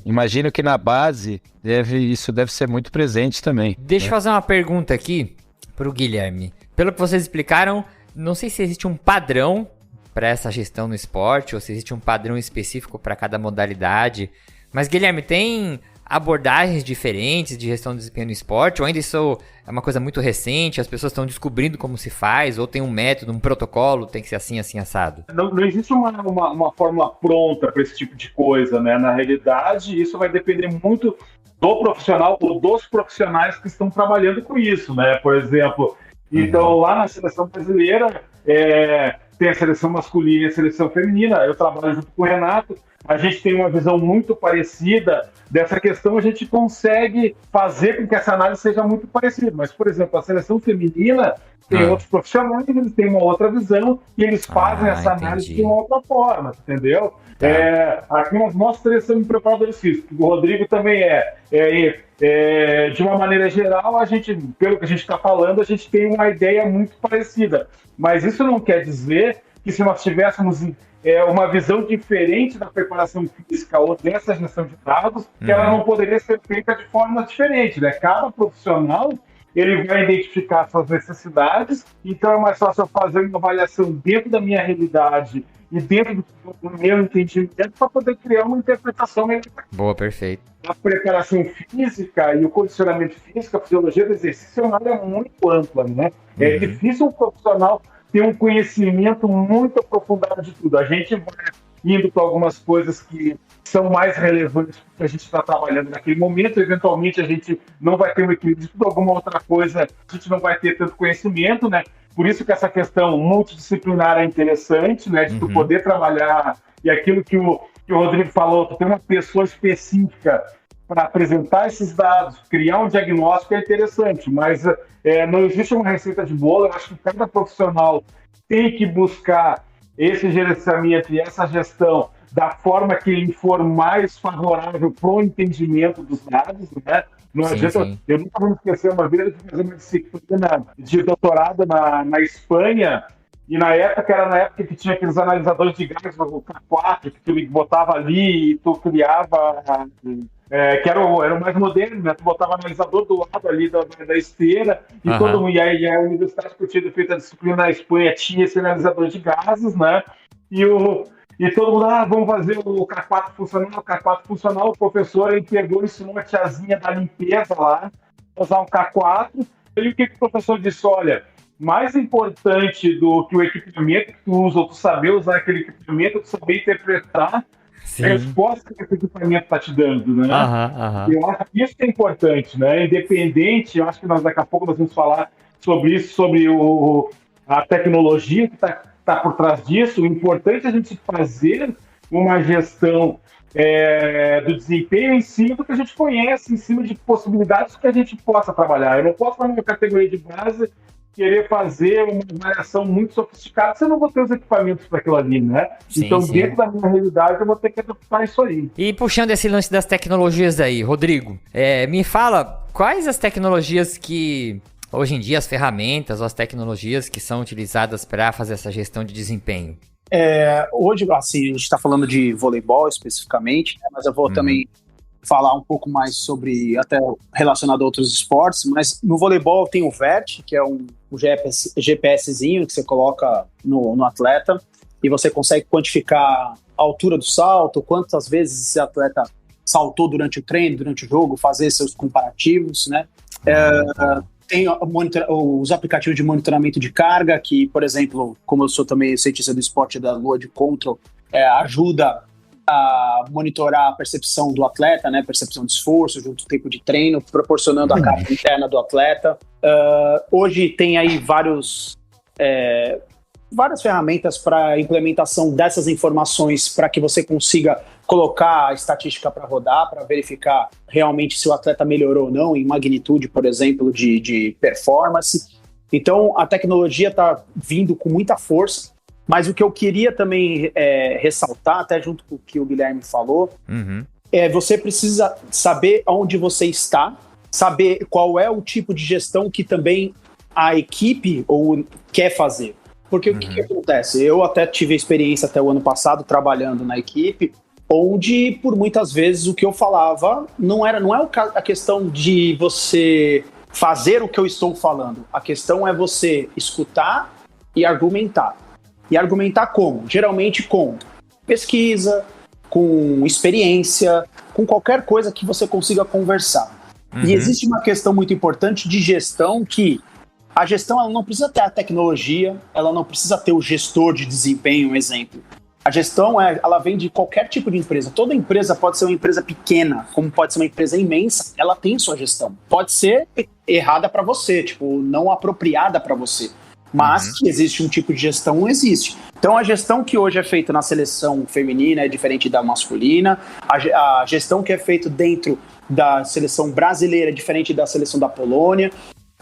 S7: Imagino que na base isso deve ser muito presente também.
S2: Deixa eu fazer uma pergunta aqui pro Guilherme. Pelo que vocês explicaram, não sei se existe um padrão para essa gestão no esporte, ou se existe um padrão específico para cada modalidade, mas Guilherme, tem abordagens diferentes de gestão de desempenho no esporte? Ou ainda isso é uma coisa muito recente, as pessoas estão descobrindo como se faz, ou tem um método, um protocolo, tem que ser assim, assim, assado?
S8: Não existe uma fórmula pronta para esse tipo de coisa, né? Na realidade, isso vai depender muito do profissional ou dos profissionais que estão trabalhando com isso, né? Por exemplo, então lá na seleção brasileira tem a seleção masculina e a seleção feminina. Eu trabalho junto com o Renato, a gente tem uma visão muito parecida dessa questão, a gente consegue fazer com que essa análise seja muito parecida. Mas, por exemplo, a seleção feminina tem outros profissionais, eles têm uma outra visão e eles fazem essa análise de uma outra forma, entendeu? Aqui nós três somos preparadores físicos, o Rodrigo também de uma maneira geral, a gente, pelo que a gente está falando, a gente tem uma ideia muito parecida. Mas isso não quer dizer que se nós tivéssemos uma visão diferente da preparação física ou dessa gestão de dados, que ela não poderia ser feita de forma diferente, né? Cada profissional, ele vai identificar suas necessidades, então é mais fácil eu fazer uma avaliação dentro da minha realidade e dentro do meu entendimento para poder criar uma interpretação melhor.
S2: Boa, perfeito.
S8: A preparação física e o condicionamento físico, a fisiologia do exercício é uma área muito ampla, né? É difícil um profissional ter um conhecimento muito aprofundado de tudo. A gente vai indo para algumas coisas que são mais relevantes porque a gente está trabalhando naquele momento. Eventualmente a gente não vai ter um equilíbrio de tudo, alguma outra coisa a gente não vai ter tanto conhecimento, né? Por isso que essa questão multidisciplinar é interessante, né? De tu poder trabalhar, e aquilo que o Rodrigo falou, tu tem uma pessoa específica para apresentar esses dados, criar um diagnóstico é interessante, mas não existe uma receita de bolo. Eu acho que cada profissional tem que buscar esse gerenciamento e essa gestão da forma que lhe for mais favorável para o entendimento dos dados, né? Não adianta, eu nunca vou me esquecer, uma vez eu fui fazer uma disciplina de doutorado na Espanha, e na época que tinha aqueles analisadores de gás, o K4, que tu botava ali e tu criava... que era o mais moderno, né? Tu botava o analisador do lado ali da esteira, e aí a universidade que eu tinha feito a disciplina na Espanha tinha esse analisador de gases, né? E todo mundo, vamos fazer o K4 funcional, o professor, ele pegou e ensinou a tiazinha da limpeza lá, usar um K4, e o que o professor disse? Olha, mais importante do que o equipamento que tu usa, ou tu saber usar aquele equipamento, tu saber interpretar a resposta que esse equipamento está te dando, né? Eu acho que isso é importante, né? Independente, eu acho que daqui a pouco nós vamos falar sobre isso, sobre a tecnologia que está por trás disso. O importante é a gente fazer uma gestão do desempenho em cima do que a gente conhece, em cima de possibilidades que a gente possa trabalhar. Eu não posso, na minha categoria de base, querer fazer uma avaliação muito sofisticada, se eu não vou ter os equipamentos para aquilo ali, né? Dentro da minha realidade, eu vou ter que adaptar isso aí.
S2: E puxando esse lance das tecnologias aí, Rodrigo, me fala quais as tecnologias que, hoje em dia, as ferramentas ou as tecnologias que são utilizadas para fazer essa gestão de desempenho?
S1: Hoje, assim, a gente está falando de voleibol especificamente, né, mas eu vou também falar um pouco mais sobre, até relacionado a outros esportes, mas no voleibol tem o VERT, que é um GPSzinho que você coloca no atleta e você consegue quantificar a altura do salto, quantas vezes esse atleta saltou durante o treino, durante o jogo, fazer seus comparativos, né? Tem os aplicativos de monitoramento de carga, que, por exemplo, como eu sou também cientista do esporte da Lua de Control, ajuda a monitorar a percepção do atleta, né, percepção de esforço junto ao tempo de treino, proporcionando a carga interna do atleta. Hoje tem aí várias ferramentas para implementação dessas informações para que você consiga colocar a estatística para rodar, para verificar realmente se o atleta melhorou ou não em magnitude, por exemplo, de performance. Então, a tecnologia está vindo com muita força. Mas o que eu queria também ressaltar, até junto com o que o Guilherme falou, você precisa saber onde você está, saber qual é o tipo de gestão que também a equipe quer fazer. Porque o que acontece? Eu até tive a experiência até o ano passado trabalhando na equipe, onde por muitas vezes o que eu falava não é a questão de você fazer o que eu estou falando. A questão é você escutar e argumentar. E argumentar como? Geralmente com pesquisa, com experiência, com qualquer coisa que você consiga conversar. E existe uma questão muito importante de gestão, que a gestão ela não precisa ter a tecnologia, ela não precisa ter o gestor de desempenho, um exemplo. A gestão ela vem de qualquer tipo de empresa. Toda empresa pode ser uma empresa pequena, como pode ser uma empresa imensa, ela tem sua gestão. Pode ser errada para você, tipo, não apropriada para você. Mas que existe um tipo de gestão, não existe. Então a gestão que hoje é feita na seleção feminina é diferente da masculina, a gestão que é feita dentro da seleção brasileira é diferente da seleção da Polônia,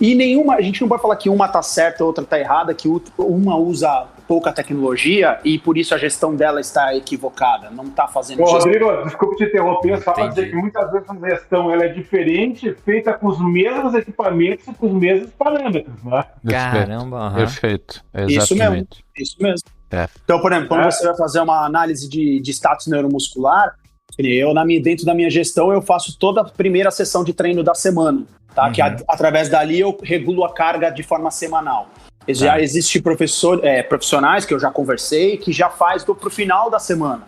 S1: e a gente não pode falar que uma está certa, a outra está errada, que uma usa pouca tecnologia e por isso a gestão dela está equivocada, não está fazendo gestão.
S8: Rodrigo, desculpe te interromper, só para dizer que muitas vezes a gestão ela é diferente, feita com os mesmos equipamentos e com os mesmos parâmetros, né?
S2: Caramba,
S7: Perfeito, exatamente.
S1: Isso mesmo. Então, por exemplo, quando você vai fazer uma análise de status neuromuscular, dentro da minha gestão, eu faço toda a primeira sessão de treino da semana, tá? Que através dali eu regulo a carga de forma semanal. Já existem profissionais que eu já conversei, que já faz pro final da semana.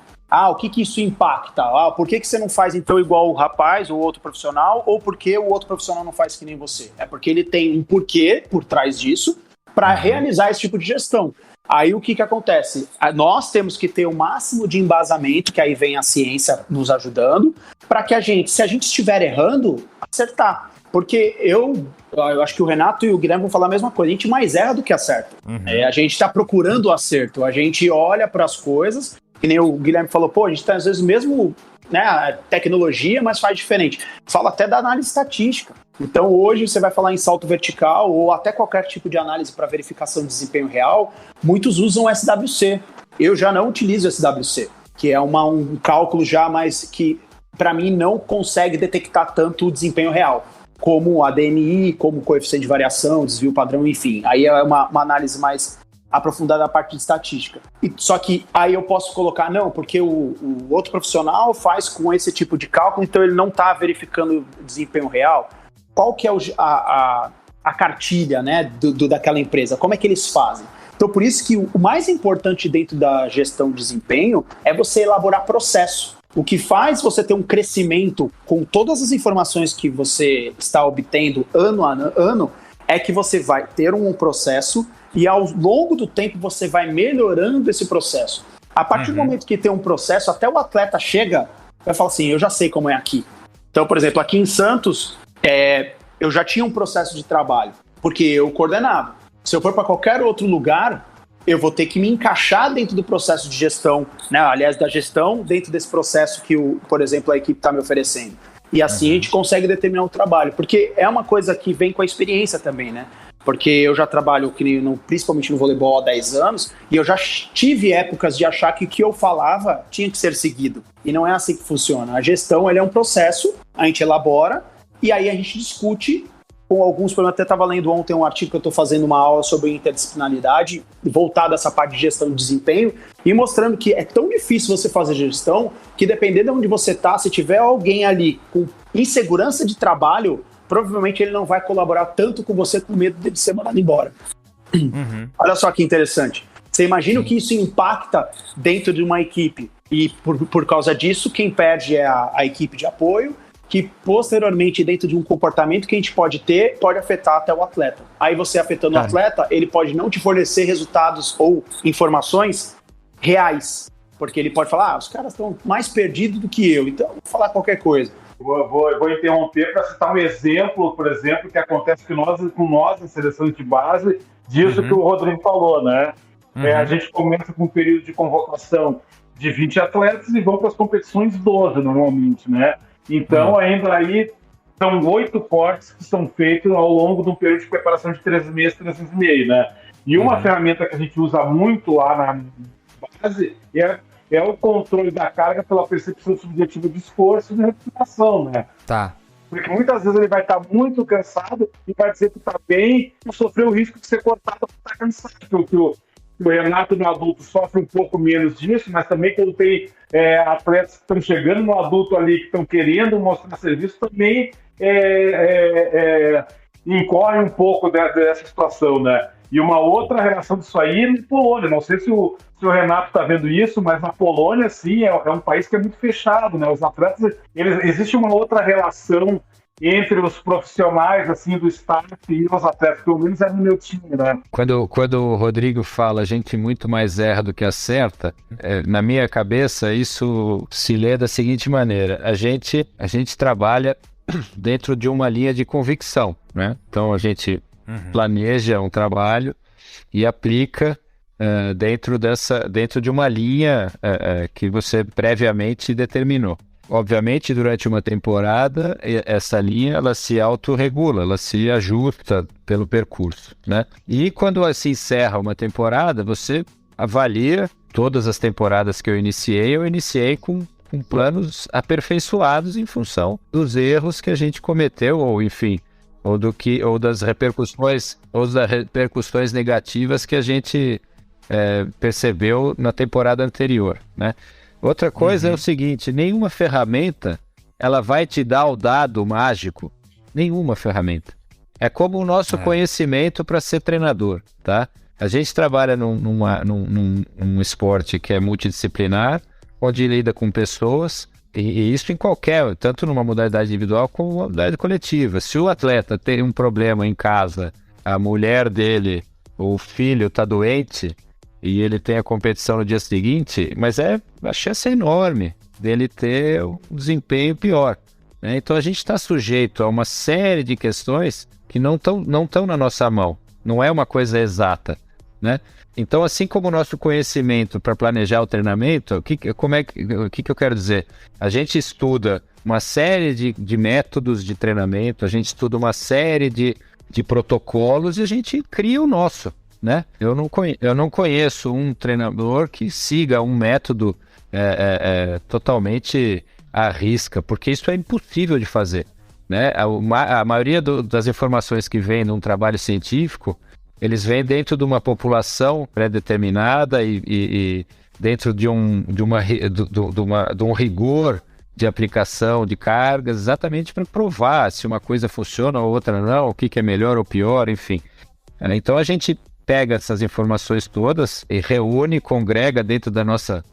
S1: O que isso impacta? Por que você não faz então igual o rapaz, o outro profissional, ou por que o outro profissional não faz que nem você? É porque ele tem um porquê por trás disso para realizar esse tipo de gestão. Aí o que acontece? Nós temos que ter o máximo de embasamento, que aí vem a ciência nos ajudando, para que se a gente estiver errando, acertar. Porque eu acho que o Renato e o Guilherme vão falar a mesma coisa, a gente mais erra do que acerta. A gente está procurando o acerto, a gente olha para as coisas, que nem o Guilherme falou, a gente tem às vezes mesmo tecnologia, mas faz diferente. Fala até da análise estatística. Então hoje você vai falar em salto vertical ou até qualquer tipo de análise para verificação de desempenho real, muitos usam SWC. Eu já não utilizo SWC, que é um cálculo já mais que para mim não consegue detectar tanto o desempenho real, como a DNI, como coeficiente de variação, desvio padrão, enfim. Aí é uma análise mais aprofundada da parte de estatística. Só que aí eu posso colocar, não, porque o outro profissional faz com esse tipo de cálculo, então ele não está verificando o desempenho real. Qual que é a cartilha, né, daquela empresa? Como é que eles fazem? Então, por isso que o mais importante dentro da gestão de desempenho é você elaborar processo. O que faz você ter um crescimento com todas as informações que você está obtendo ano a ano é que você vai ter um processo e ao longo do tempo você vai melhorando esse processo. A partir do momento que tem um processo, até o atleta chega e vai falar assim, eu já sei como é aqui. Então, por exemplo, aqui em Santos, eu já tinha um processo de trabalho, porque eu coordenava. Se eu for para qualquer outro lugar, eu vou ter que me encaixar dentro do processo de gestão, né? Aliás, da gestão, dentro desse processo que, por exemplo, a equipe está me oferecendo. E assim a gente consegue determinar o trabalho, porque é uma coisa que vem com a experiência também, né? Porque eu já trabalho principalmente no voleibol há 10 anos, e eu já tive épocas de achar que o que eu falava tinha que ser seguido. E não é assim que funciona. A gestão é um processo, a gente elabora, e aí a gente discute com alguns problemas. Até estava lendo ontem um artigo que eu estou fazendo uma aula sobre interdisciplinaridade, voltada a essa parte de gestão de desempenho, e mostrando que é tão difícil você fazer gestão, que dependendo de onde você está, se tiver alguém ali com insegurança de trabalho, provavelmente ele não vai colaborar tanto com você com medo de ser mandado embora. Olha só que interessante. Você imagina o que isso impacta dentro de uma equipe. E por causa disso, quem perde é a equipe de apoio, que posteriormente, dentro de um comportamento que a gente pode ter, pode afetar até o atleta. Aí você afetando o atleta, ele pode não te fornecer resultados ou informações reais. Porque ele pode falar, os caras estão mais perdidos do que eu, então vou falar qualquer coisa.
S8: Vou interromper para citar um exemplo, por exemplo, que acontece com nós na seleção de base, disso que o Rodrigo falou, né? A gente começa com um período de convocação de 20 atletas e vão para as competições 12, normalmente, né? Então, ainda aí, são 8 cortes que são feitos ao longo de um período de preparação de 3 meses, né? E uma ferramenta que a gente usa muito lá na base é o controle da carga pela percepção subjetiva de esforço e de recuperação, né?
S2: Tá.
S8: Porque muitas vezes ele vai estar muito cansado e vai dizer que está bem e sofreu o risco de ser cortado porque está cansado. O Renato no adulto sofre um pouco menos disso, mas também quando tem atletas que estão chegando no adulto ali, que estão querendo mostrar serviço, também incorre um pouco dessa situação, né? E uma outra relação disso aí é na Polônia. Não sei se o Renato está vendo isso, mas na Polônia, sim, é um país que é muito fechado, né? Os atletas, existe uma outra relação entre os profissionais, assim, do staff e os atletas, pelo menos é no meu time, né?
S7: Quando o Rodrigo fala a gente muito mais erra do que acerta, na minha cabeça isso se lê da seguinte maneira: a gente trabalha dentro de uma linha de convicção, né? Então a gente planeja um trabalho e aplica dentro de uma linha que você previamente determinou. Obviamente, durante uma temporada, essa linha ela se autorregula, ela se ajusta pelo percurso, né? E quando se encerra uma temporada, você avalia todas as temporadas que eu iniciei com planos aperfeiçoados em função dos erros que a gente cometeu, ou enfim, ou das repercussões negativas que a gente percebeu na temporada anterior, né? Outra coisa é o seguinte: nenhuma ferramenta ela vai te dar o dado mágico. Nenhuma ferramenta. É como o nosso conhecimento para ser treinador, tá? A gente trabalha num esporte que é multidisciplinar, onde lida com pessoas, e isso em tanto numa modalidade individual como numa modalidade coletiva. Se o atleta tem um problema em casa, a mulher dele ou o filho está doente, e ele tem a competição no dia seguinte, mas a chance é enorme dele ter um desempenho pior, né? Então a gente está sujeito a uma série de questões que não estão na nossa mão, não é uma coisa exata, né? Então, assim como o nosso conhecimento para planejar o treinamento, o que eu quero dizer? A gente estuda uma série de métodos de treinamento, a gente estuda uma série de protocolos e a gente cria o nosso, né? Eu não conheço um treinador que siga um método totalmente à risca, porque isso é impossível de fazer, né? A maioria das informações que vem num trabalho científico, eles vêm dentro de uma população pré-determinada e dentro de um rigor de aplicação de cargas, exatamente para provar se uma coisa funciona ou outra não, o que é melhor ou pior, enfim. Então a gente pega essas informações todas e reúne, congrega dentro da nossa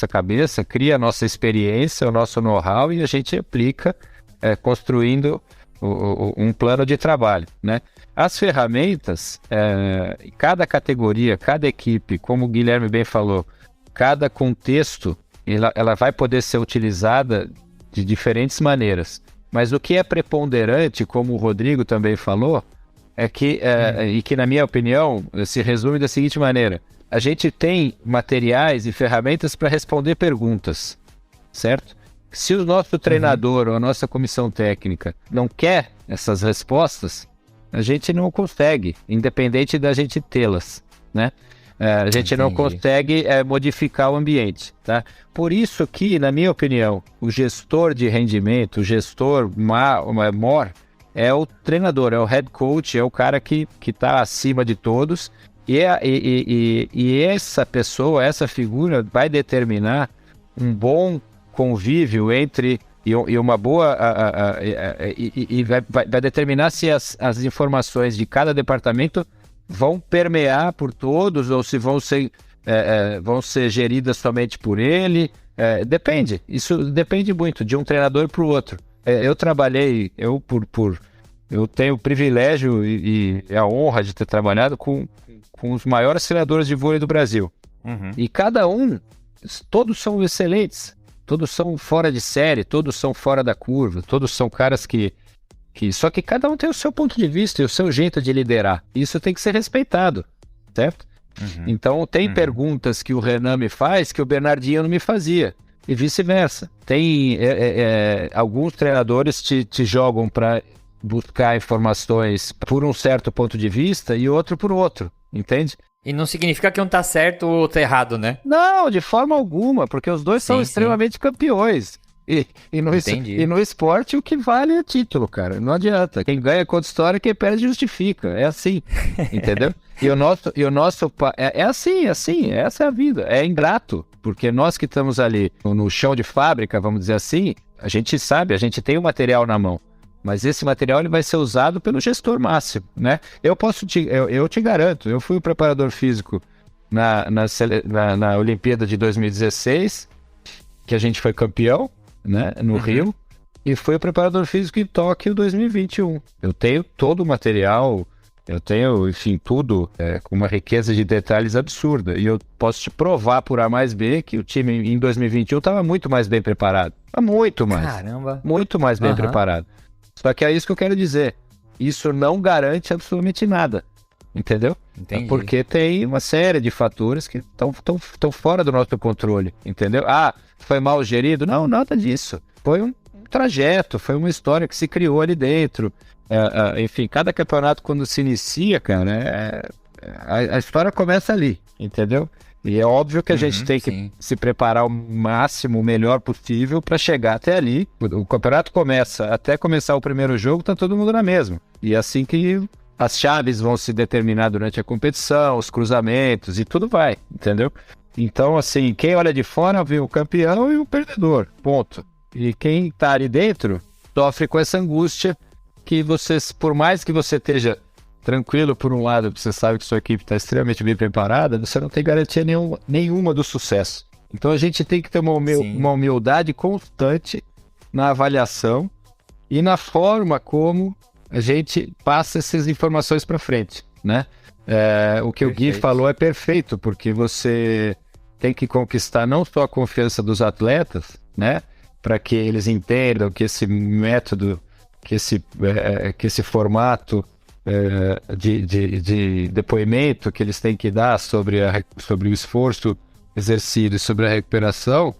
S7: cabeça, cria a nossa experiência, o nosso know-how, e a gente aplica construindo um plano de trabalho, né? As ferramentas, cada categoria, cada equipe, como o Guilherme bem falou, cada contexto, ela vai poder ser utilizada de diferentes maneiras. Mas o que é preponderante, como o Rodrigo também falou, é que, e que na minha opinião, se resume da seguinte maneira: a gente tem materiais e ferramentas para responder perguntas, certo? Se o nosso treinador ou a nossa comissão técnica não quer essas respostas, a gente não consegue, independente da gente tê-las, né? A gente não consegue modificar o ambiente, tá? Por isso que, na minha opinião, o gestor de rendimento, o gestor maior, é o treinador, é o head coach, é o cara que está acima de todos, e essa pessoa, essa figura vai determinar um bom convívio entre e uma boa vai determinar se as informações de cada departamento vão permear por todos ou se vão ser geridas somente por ele. Depende, isso depende muito de um treinador para o outro. Eu tenho o privilégio e a honra de ter trabalhado com os maiores treinadores de vôlei do Brasil. E cada um, todos são excelentes, todos são fora de série, todos são fora da curva, todos são caras que só que cada um tem o seu ponto de vista e o seu jeito de liderar. Isso tem que ser respeitado, certo? Então tem perguntas que o Renan me faz que o Bernardinho não me fazia, e vice-versa. Tem alguns treinadores te jogam para buscar informações por um certo ponto de vista e outro por outro, entende?
S2: E não significa que um tá certo ou tá errado, né?
S7: Não, de forma alguma, porque os dois são extremamente campeões. E no esporte o que vale é título, cara. Não adianta. Quem ganha conta história, quem perde justifica. É assim, entendeu? E o nosso é assim, essa é a vida. É ingrato, porque nós que estamos ali no chão de fábrica, vamos dizer assim, a gente sabe, a gente tem o material na mão. Mas esse material ele vai ser usado pelo gestor máximo, né? Eu te garanto, eu fui o preparador físico na Olimpíada de 2016, que a gente foi campeão, né, no Rio, e fui o preparador físico em Tóquio 2021. Eu tenho todo o material, eu tenho, enfim, tudo com uma riqueza de detalhes absurda. E eu posso te provar por A mais B que o time em 2021 estava muito mais bem preparado. Muito mais.
S2: Caramba.
S7: Muito mais bem preparado. Só que é isso que eu quero dizer. Isso não garante absolutamente nada. Entendeu?
S2: Entendi.
S7: Porque tem uma série de fatores que estão fora do nosso controle. Entendeu? Ah, foi mal gerido? Não, nada disso. Foi um trajeto, foi uma história que se criou ali dentro. Enfim, cada campeonato quando se inicia, cara, a história começa ali, entendeu? E é óbvio que a gente tem que se preparar o máximo, o melhor possível para chegar até ali. O campeonato começa, até começar o primeiro jogo, tá todo mundo na mesma. E é assim que as chaves vão se determinar durante a competição, os cruzamentos e tudo vai, entendeu? Então, assim, quem olha de fora vê o campeão e o perdedor, ponto. E quem tá ali dentro sofre com essa angústia que por mais que você esteja tranquilo por um lado, você sabe que sua equipe está extremamente bem preparada, você não tem garantia nenhuma do sucesso. Então a gente tem que ter uma humildade constante na avaliação e na forma como a gente passa essas informações para frente, né? O que o Gui falou é perfeito, porque você tem que conquistar não só a confiança dos atletas, né? Para que eles entendam que esse método, que esse formato de depoimento que eles têm que dar sobre o esforço exercido e sobre a recuperação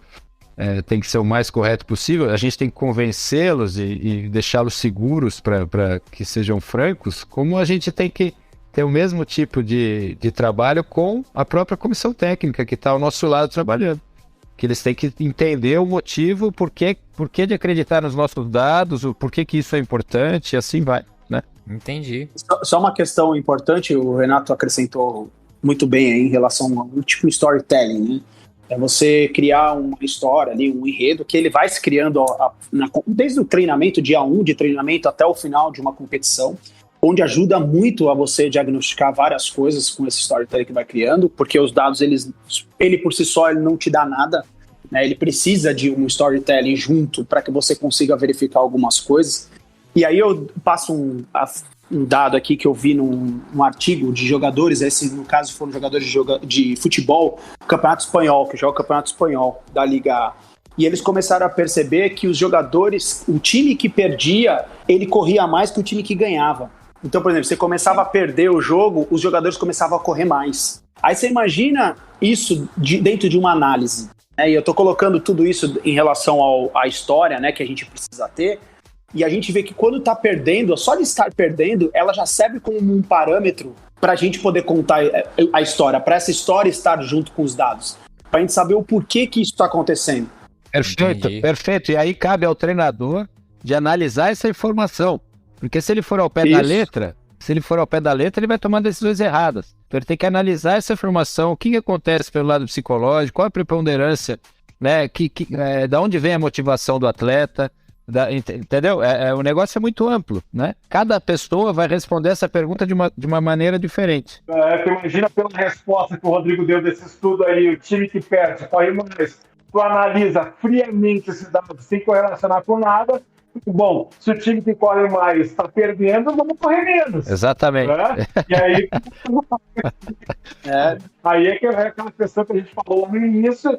S7: tem que ser o mais correto possível. A gente tem que convencê-los e deixá-los seguros para que sejam francos, como a gente tem que ter o mesmo tipo de trabalho com a própria comissão técnica que está ao nosso lado trabalhando. Que eles têm que entender o motivo, por que de acreditar nos nossos dados, o porquê que isso é importante, e assim vai, né?
S2: Entendi.
S1: Só uma questão importante, o Renato acrescentou muito bem aí em relação ao tipo storytelling, né? É você criar uma história ali, um enredo, que ele vai se criando desde o treinamento, dia 1 de treinamento até o final de uma competição, onde ajuda muito a você diagnosticar várias coisas com esse storytelling que vai criando, porque os dados, ele por si só, ele não te dá nada, né? Ele precisa de um storytelling junto para que você consiga verificar algumas coisas. E aí eu passo um dado aqui que eu vi num artigo de jogadores, esse no caso foram jogadores de futebol, Campeonato Espanhol, que joga o Campeonato Espanhol da Liga A. E eles começaram a perceber que os jogadores, o time que perdia, ele corria mais que o time que ganhava. Então, por exemplo, você começava a perder o jogo, os jogadores começavam a correr mais. Aí você imagina isso dentro de uma análise, né? E eu estou colocando tudo isso em relação à história, né, que a gente precisa ter. E a gente vê que quando está perdendo, só de estar perdendo, ela já serve como um parâmetro para a gente poder contar a história, para essa história estar junto com os dados, para a gente saber o porquê que isso está acontecendo.
S7: Perfeito. E aí cabe ao treinador de analisar essa informação. Porque se ele for ao pé da letra, ele vai tomar decisões erradas. Então ele tem que analisar essa informação, o que acontece pelo lado psicológico, qual a preponderância, né? Da onde vem a motivação do atleta, entendeu? O negócio é muito amplo, né? Cada pessoa vai responder essa pergunta de uma maneira diferente.
S8: Tu imagina pela resposta que o Rodrigo deu desse estudo aí, o time que perde, corre mais, tu analisa friamente esses dados sem correlacionar com nada. Bom, se o time que corre mais está perdendo, vamos correr menos.
S7: Exatamente.
S8: Né? E aí, aí é que é aquela questão que a gente falou no início,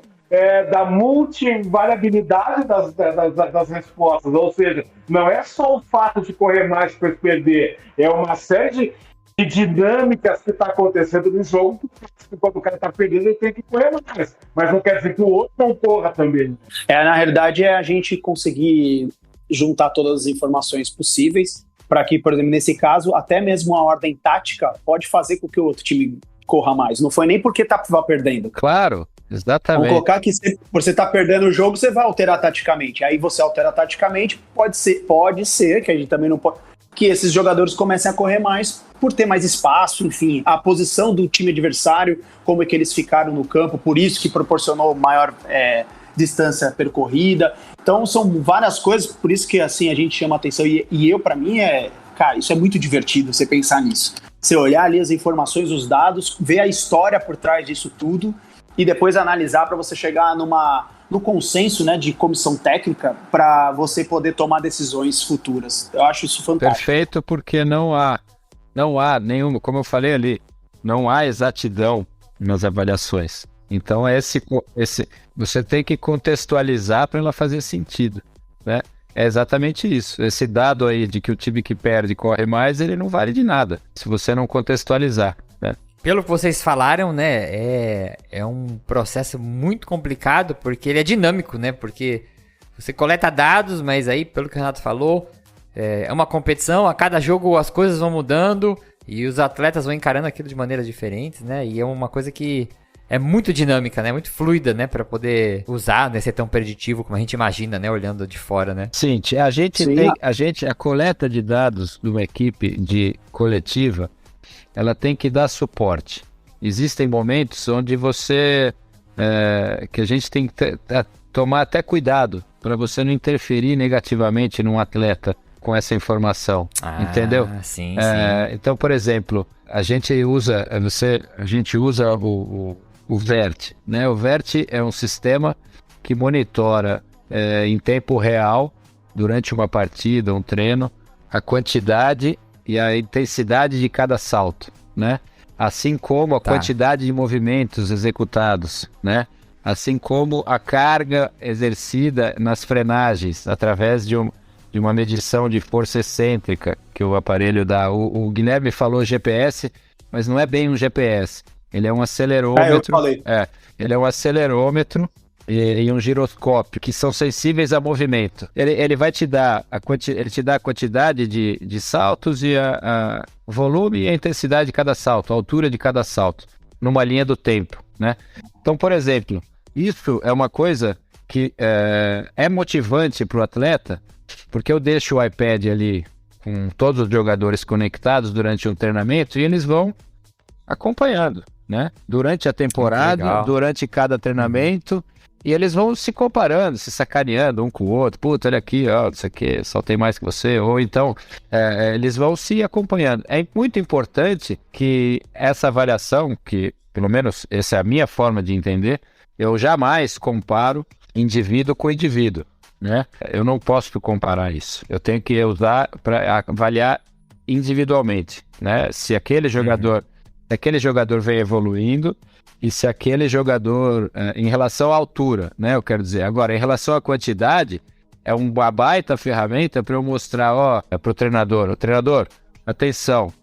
S8: da multivariabilidade das respostas. Ou seja, não é só o fato de correr mais para perder, é uma série de dinâmicas que está acontecendo no jogo, que quando o cara está perdendo, ele tem que correr mais. Mas não quer dizer que o outro não corra também.
S1: Na realidade, é a gente conseguir juntar todas as informações possíveis para que, por exemplo, nesse caso, até mesmo a ordem tática pode fazer com que o outro time corra mais. Não foi nem porque estava perdendo.
S7: Claro, exatamente.
S1: Vamos colocar que você está perdendo o jogo, você vai alterar taticamente. Aí você altera taticamente, pode ser, que a gente também não pode, que esses jogadores comecem a correr mais por ter mais espaço, enfim, a posição do time adversário, como é que eles ficaram no campo, por isso que proporcionou maior distância percorrida. Então são várias coisas, por isso que assim a gente chama atenção. E eu, para mim, cara, isso é muito divertido, você pensar nisso. Você olhar ali as informações, os dados, ver a história por trás disso tudo e depois analisar para você chegar no consenso, né, de comissão técnica para você poder tomar decisões futuras. Eu acho isso fantástico.
S7: Perfeito, porque não há nenhuma, como eu falei ali, não há exatidão nas avaliações. Então você tem que contextualizar para ela fazer sentido, né? É exatamente isso. Esse dado aí de que o time que perde corre mais, ele não vale de nada, se você não contextualizar, né?
S2: Pelo que vocês falaram, né, é um processo muito complicado, porque ele é dinâmico, né? Porque você coleta dados, mas aí, pelo que o Renato falou, é uma competição, a cada jogo as coisas vão mudando e os atletas vão encarando aquilo de maneiras diferentes, né? E é uma coisa que é muito dinâmica, né? Muito fluida, né? Para poder usar, né? Ser tão preditivo como a gente imagina, né? Olhando de fora, né?
S7: Sim, a coleta de dados de uma equipe de coletiva, ela tem que dar suporte. Existem momentos onde que a gente tem que tomar até cuidado para você não interferir negativamente num atleta com essa informação, entendeu?
S2: Sim, sim.
S7: Então, por exemplo, a gente usa o VERT, né? O VERT é um sistema que monitora em tempo real, durante uma partida, um treino, a quantidade e a intensidade de cada salto, né? Assim como a quantidade de movimentos executados, né? Assim como a carga exercida nas frenagens, através de uma medição de força excêntrica que o aparelho dá. O Guilherme falou GPS, mas não é bem um GPS. Ele é um acelerômetro.
S1: Eu falei.
S7: Ele é um acelerômetro e um giroscópio, que são sensíveis a movimento. Ele vai te dar a quantidade de saltos e o volume e a intensidade de cada salto, a altura de cada salto, numa linha do tempo, né? Então, por exemplo, isso é uma coisa que é motivante para o atleta, porque eu deixo o iPad ali com todos os jogadores conectados durante um treinamento e eles vão acompanhando, né? Durante a temporada, durante cada treinamento, e eles vão se comparando, se sacaneando um com o outro. Puta, olha aqui, ó, isso aqui, saltei mais que você. Ou então, eles vão se acompanhando. É muito importante que essa avaliação, que pelo menos essa é a minha forma de entender, eu jamais comparo indivíduo com indivíduo, né? Eu não posso comparar isso. Eu tenho que usar para avaliar individualmente, né? Se aquele jogador vem evoluindo e se aquele jogador, em relação à altura, né? Eu quero dizer, agora, em relação à quantidade, é uma baita ferramenta para eu mostrar, para o treinador, atenção,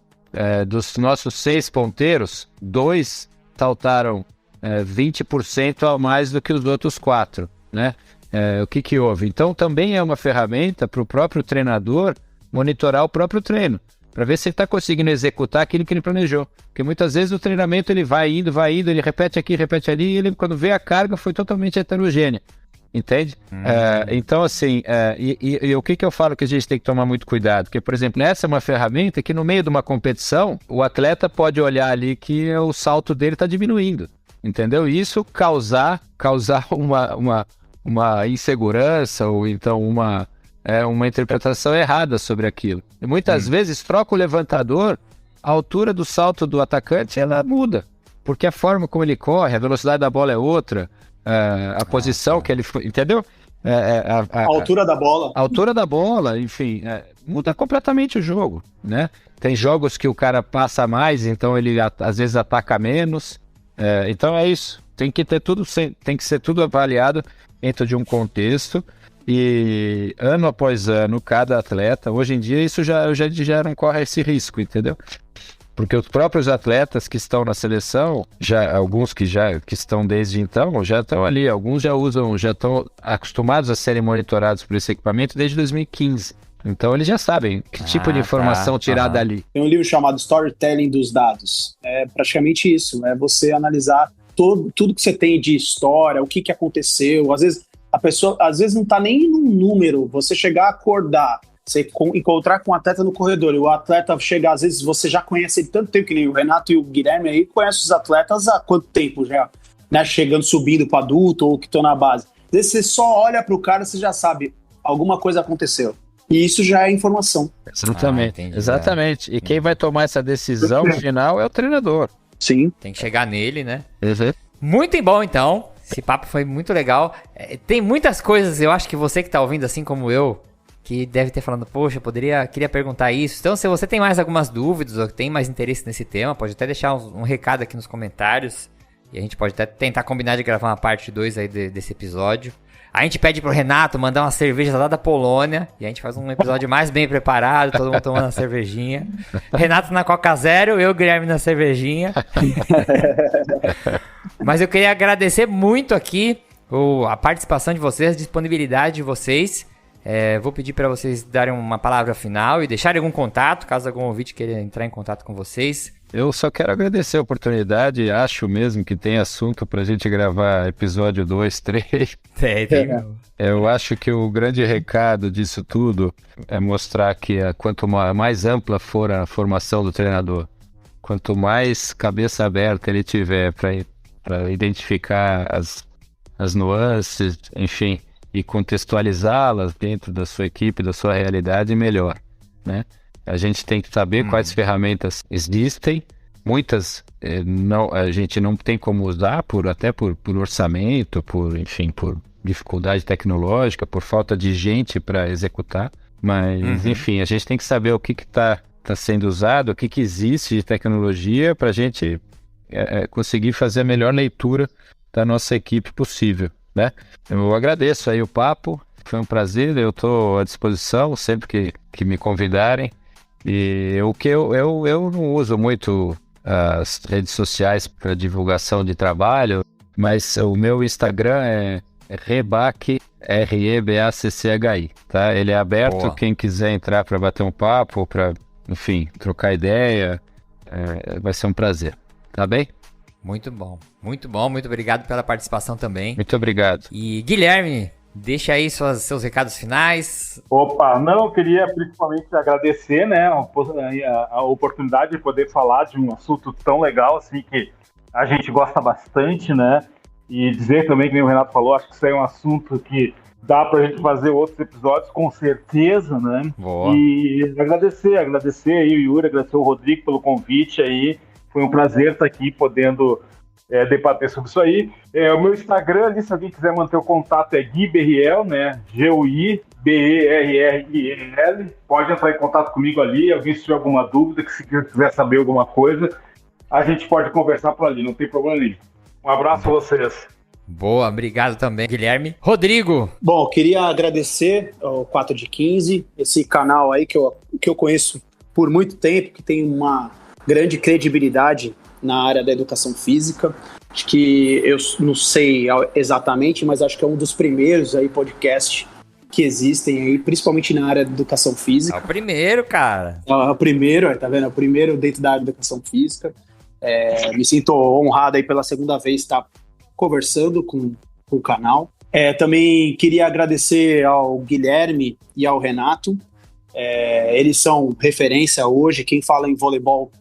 S7: dos nossos 6 ponteiros, 2 saltaram 20% a mais do que os outros 4, né? O que houve? Então também é uma ferramenta para o próprio treinador monitorar o próprio treino, para ver se ele está conseguindo executar aquilo que ele planejou. Porque muitas vezes o treinamento ele vai indo, ele repete aqui, repete ali, e ele, quando vê a carga, foi totalmente heterogênea. Entende? Então, assim, e o que eu falo que a gente tem que tomar muito cuidado? Porque, por exemplo, essa é uma ferramenta que no meio de uma competição, o atleta pode olhar ali que o salto dele está diminuindo. Entendeu? E isso causar uma insegurança ou então uma interpretação errada sobre aquilo. E muitas vezes troca o levantador, a altura do salto do atacante ela muda, porque a forma como ele corre, a velocidade da bola é outra, a posição que ele foi, entendeu?
S1: A altura da bola.
S7: A altura da bola, enfim, muda completamente o jogo, né? Tem jogos que o cara passa mais, então ele às vezes ataca menos. Então é isso. Tem que ser tudo avaliado dentro de um contexto. E ano após ano, cada atleta, hoje em dia isso já não corre esse risco, entendeu? Porque os próprios atletas que estão na seleção, alguns que estão desde então, já estão ali, alguns já estão acostumados a serem monitorados por esse equipamento desde 2015. Então eles já sabem que tipo de informação tirar dali.
S1: Tem um livro chamado Storytelling dos Dados. É praticamente isso, é você analisar tudo que você tem de história, o que aconteceu. Às vezes a pessoa não está nem num número, você chegar a acordar, você encontrar com um atleta no corredor, e o atleta chegar, às vezes você já conhece ele tanto tempo, que nem o Renato e o Guilherme aí conhecem os atletas há quanto tempo já, né? Chegando, subindo para adulto ou que estão na base. Você só olha pro cara, você já sabe, alguma coisa aconteceu. E isso já é informação.
S7: Exatamente. E quem vai tomar essa decisão final é o treinador.
S1: Sim.
S2: Tem que chegar nele, né?
S7: Uhum.
S2: Muito bom, então. Esse papo foi muito legal. Tem muitas coisas, eu acho que você que tá ouvindo, assim como eu, que deve ter falando, poxa, queria perguntar isso. Então, se você tem mais algumas dúvidas ou tem mais interesse nesse tema, pode até deixar um recado aqui nos comentários. E a gente pode até tentar combinar de gravar uma parte 2 aí desse episódio. A gente pede pro Renato mandar uma cerveja lá da Polônia. E a gente faz um episódio mais bem preparado, todo mundo tomando uma cervejinha. Renato na Coca Zero, eu, Guilherme, na cervejinha. Mas eu queria agradecer muito aqui a participação de vocês, a disponibilidade de vocês. Vou pedir para vocês darem uma palavra final e deixarem algum contato, caso algum ouvinte queira entrar em contato com vocês.
S7: Eu só quero agradecer a oportunidade, acho mesmo que tem assunto pra gente gravar episódio 2, 3. Eu acho que o grande recado disso tudo é mostrar que quanto mais ampla for a formação do treinador, quanto mais cabeça aberta ele tiver para identificar as nuances, enfim, e contextualizá-las dentro da sua equipe, da sua realidade, melhor, né? A gente tem que saber quais ferramentas existem. Muitas a gente não tem como usar, até por orçamento, por dificuldade tecnológica, por falta de gente para executar. Mas, enfim, a gente tem que saber o que está sendo usado, o que existe de tecnologia para a gente conseguir fazer a melhor leitura da nossa equipe possível, né? Eu agradeço aí o papo, foi um prazer, eu estou à disposição sempre que me convidarem. E eu não uso muito as redes sociais para divulgação de trabalho, mas o meu Instagram é Rebacchi, REBACCHI, tá? Ele é aberto. Boa. Quem quiser entrar para bater um papo, para, enfim, trocar ideia, vai ser um prazer, tá bem?
S2: Muito bom, muito obrigado pela participação também.
S7: Muito obrigado.
S2: E Guilherme, deixa aí seus recados finais.
S8: Opa, eu queria principalmente agradecer, né, a oportunidade de poder falar de um assunto tão legal, assim, que a gente gosta bastante, né, e dizer também, que nem o Renato falou, acho que isso aí é um assunto que dá pra gente fazer outros episódios, com certeza, né. Boa. E agradecer aí o Yuri, agradecer o Rodrigo pelo convite aí, foi um prazer estar aqui podendo debater sobre isso aí. O meu Instagram ali, se alguém quiser manter o contato, é Gui Berriel, né? GUIBERRIEL. Pode entrar em contato comigo ali. Alguém se tiver alguma dúvida, que se quiser saber alguma coisa, a gente pode conversar por ali, não tem problema nenhum. Um abraço a vocês.
S2: Boa, obrigado também, Guilherme. Rodrigo!
S1: Bom, queria agradecer ao 4 de 15, esse canal aí que eu conheço por muito tempo, que tem uma grande credibilidade na área da educação física. Acho que eu não sei exatamente, mas acho que é um dos primeiros aí podcasts que existem aí, principalmente na área da educação física.
S2: É o primeiro, cara.
S1: É o primeiro, tá vendo? É o primeiro dentro da área da educação física. Me sinto honrado aí pela segunda vez estar conversando com o canal. Também queria agradecer ao Guilherme e ao Renato. Eles são referência hoje, quem fala em voleibol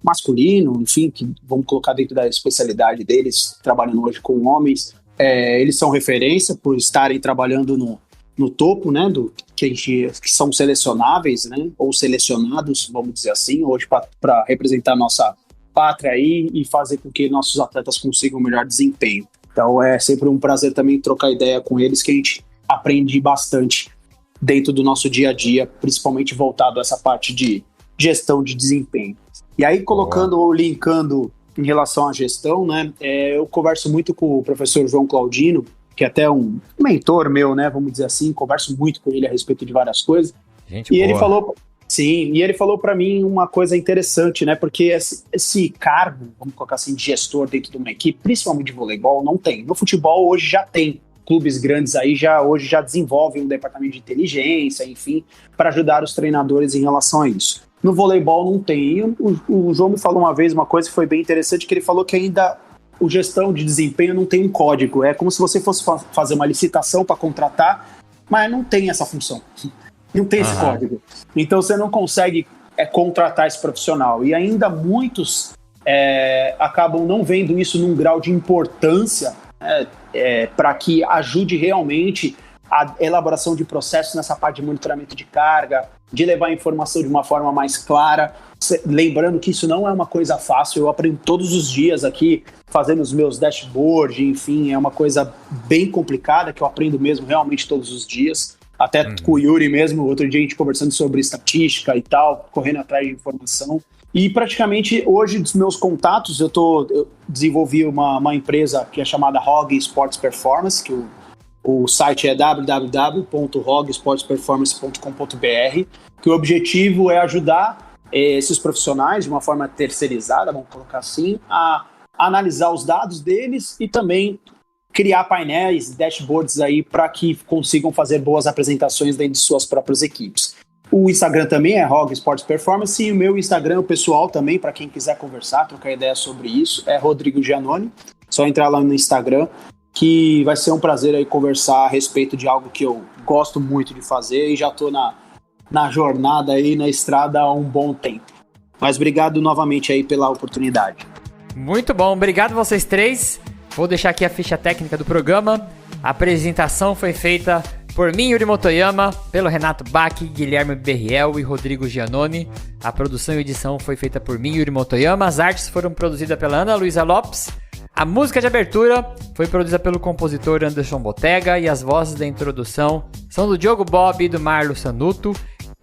S1: masculino, enfim, que vamos colocar dentro da especialidade deles, trabalhando hoje com homens, eles são referência por estarem trabalhando no topo, né, que são selecionáveis, né, ou selecionados, vamos dizer assim, hoje para representar a nossa pátria aí e fazer com que nossos atletas consigam um melhor desempenho. Então é sempre um prazer também trocar ideia com eles, que a gente aprende bastante dentro do nosso dia a dia, principalmente voltado a essa parte de gestão de desempenho. E aí, linkando em relação à gestão, né, eu converso muito com o professor João Claudino, que é até um mentor meu, né, vamos dizer assim, converso muito com ele a respeito de várias coisas. Ele falou para mim uma coisa interessante, né, porque esse cargo, vamos colocar assim, de gestor dentro de uma equipe, principalmente de voleibol, não tem. No futebol hoje já tem. Clubes grandes aí hoje já desenvolvem um departamento de inteligência, enfim, para ajudar os treinadores em relação a isso. No voleibol não tem. E o João me falou uma vez uma coisa que foi bem interessante, que ele falou que ainda o gestão de desempenho não tem um código. É como se você fosse fazer uma licitação para contratar, mas não tem essa função. Não tem esse código. Então você não consegue contratar esse profissional. E ainda muitos acabam não vendo isso num grau de importância para que ajude realmente a elaboração de processos nessa parte de monitoramento de carga, de levar a informação de uma forma mais clara. Lembrando que isso não é uma coisa fácil, eu aprendo todos os dias aqui, fazendo os meus dashboards, enfim, é uma coisa bem complicada, que eu aprendo mesmo realmente todos os dias. Até com o Yuri mesmo, outro dia a gente conversando sobre estatística e tal, correndo atrás de informação. E praticamente hoje, dos meus contatos, eu desenvolvi uma empresa que é chamada ROG Sports Performance, que o site é www.rogsportsperformance.com.br, que o objetivo é ajudar esses profissionais de uma forma terceirizada, vamos colocar assim, a analisar os dados deles e também criar painéis, dashboards aí para que consigam fazer boas apresentações dentro de suas próprias equipes. O Instagram também é ROG Sports Performance e o meu Instagram, o pessoal também, para quem quiser conversar, trocar ideia sobre isso, é Rodrigo Giannoni. Só entrar lá no Instagram, que vai ser um prazer aí conversar a respeito de algo que eu gosto muito de fazer e já estou na jornada aí, na estrada há um bom tempo. Mas obrigado novamente aí pela oportunidade.
S2: Muito bom, obrigado vocês três. Vou deixar aqui a ficha técnica do programa. A apresentação foi feita por mim, Yuri Motoyama, pelo Renato Bach, Guilherme Berriel e Rodrigo Giannoni. A produção e edição foi feita por mim, Yuri Motoyama. As artes foram produzidas pela Ana Luísa Lopes. A música de abertura foi produzida pelo compositor Anderson Botega e as vozes da introdução são do Diogo Bob e do Marlo Sanuto.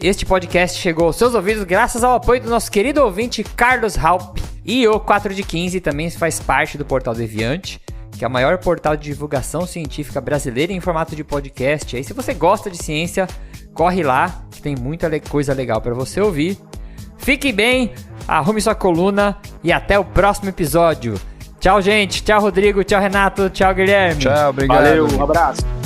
S2: Este podcast chegou aos seus ouvidos graças ao apoio do nosso querido ouvinte Carlos Halp. E o 4 de 15 também faz parte do Portal Deviante, que é o maior portal de divulgação científica brasileira em formato de podcast. Aí se você gosta de ciência, corre lá, que tem muita coisa legal para você ouvir. Fique bem, arrume sua coluna e até o próximo episódio. Tchau, gente. Tchau, Rodrigo. Tchau, Renato. Tchau, Guilherme.
S7: Tchau, obrigado.
S1: Valeu, um abraço.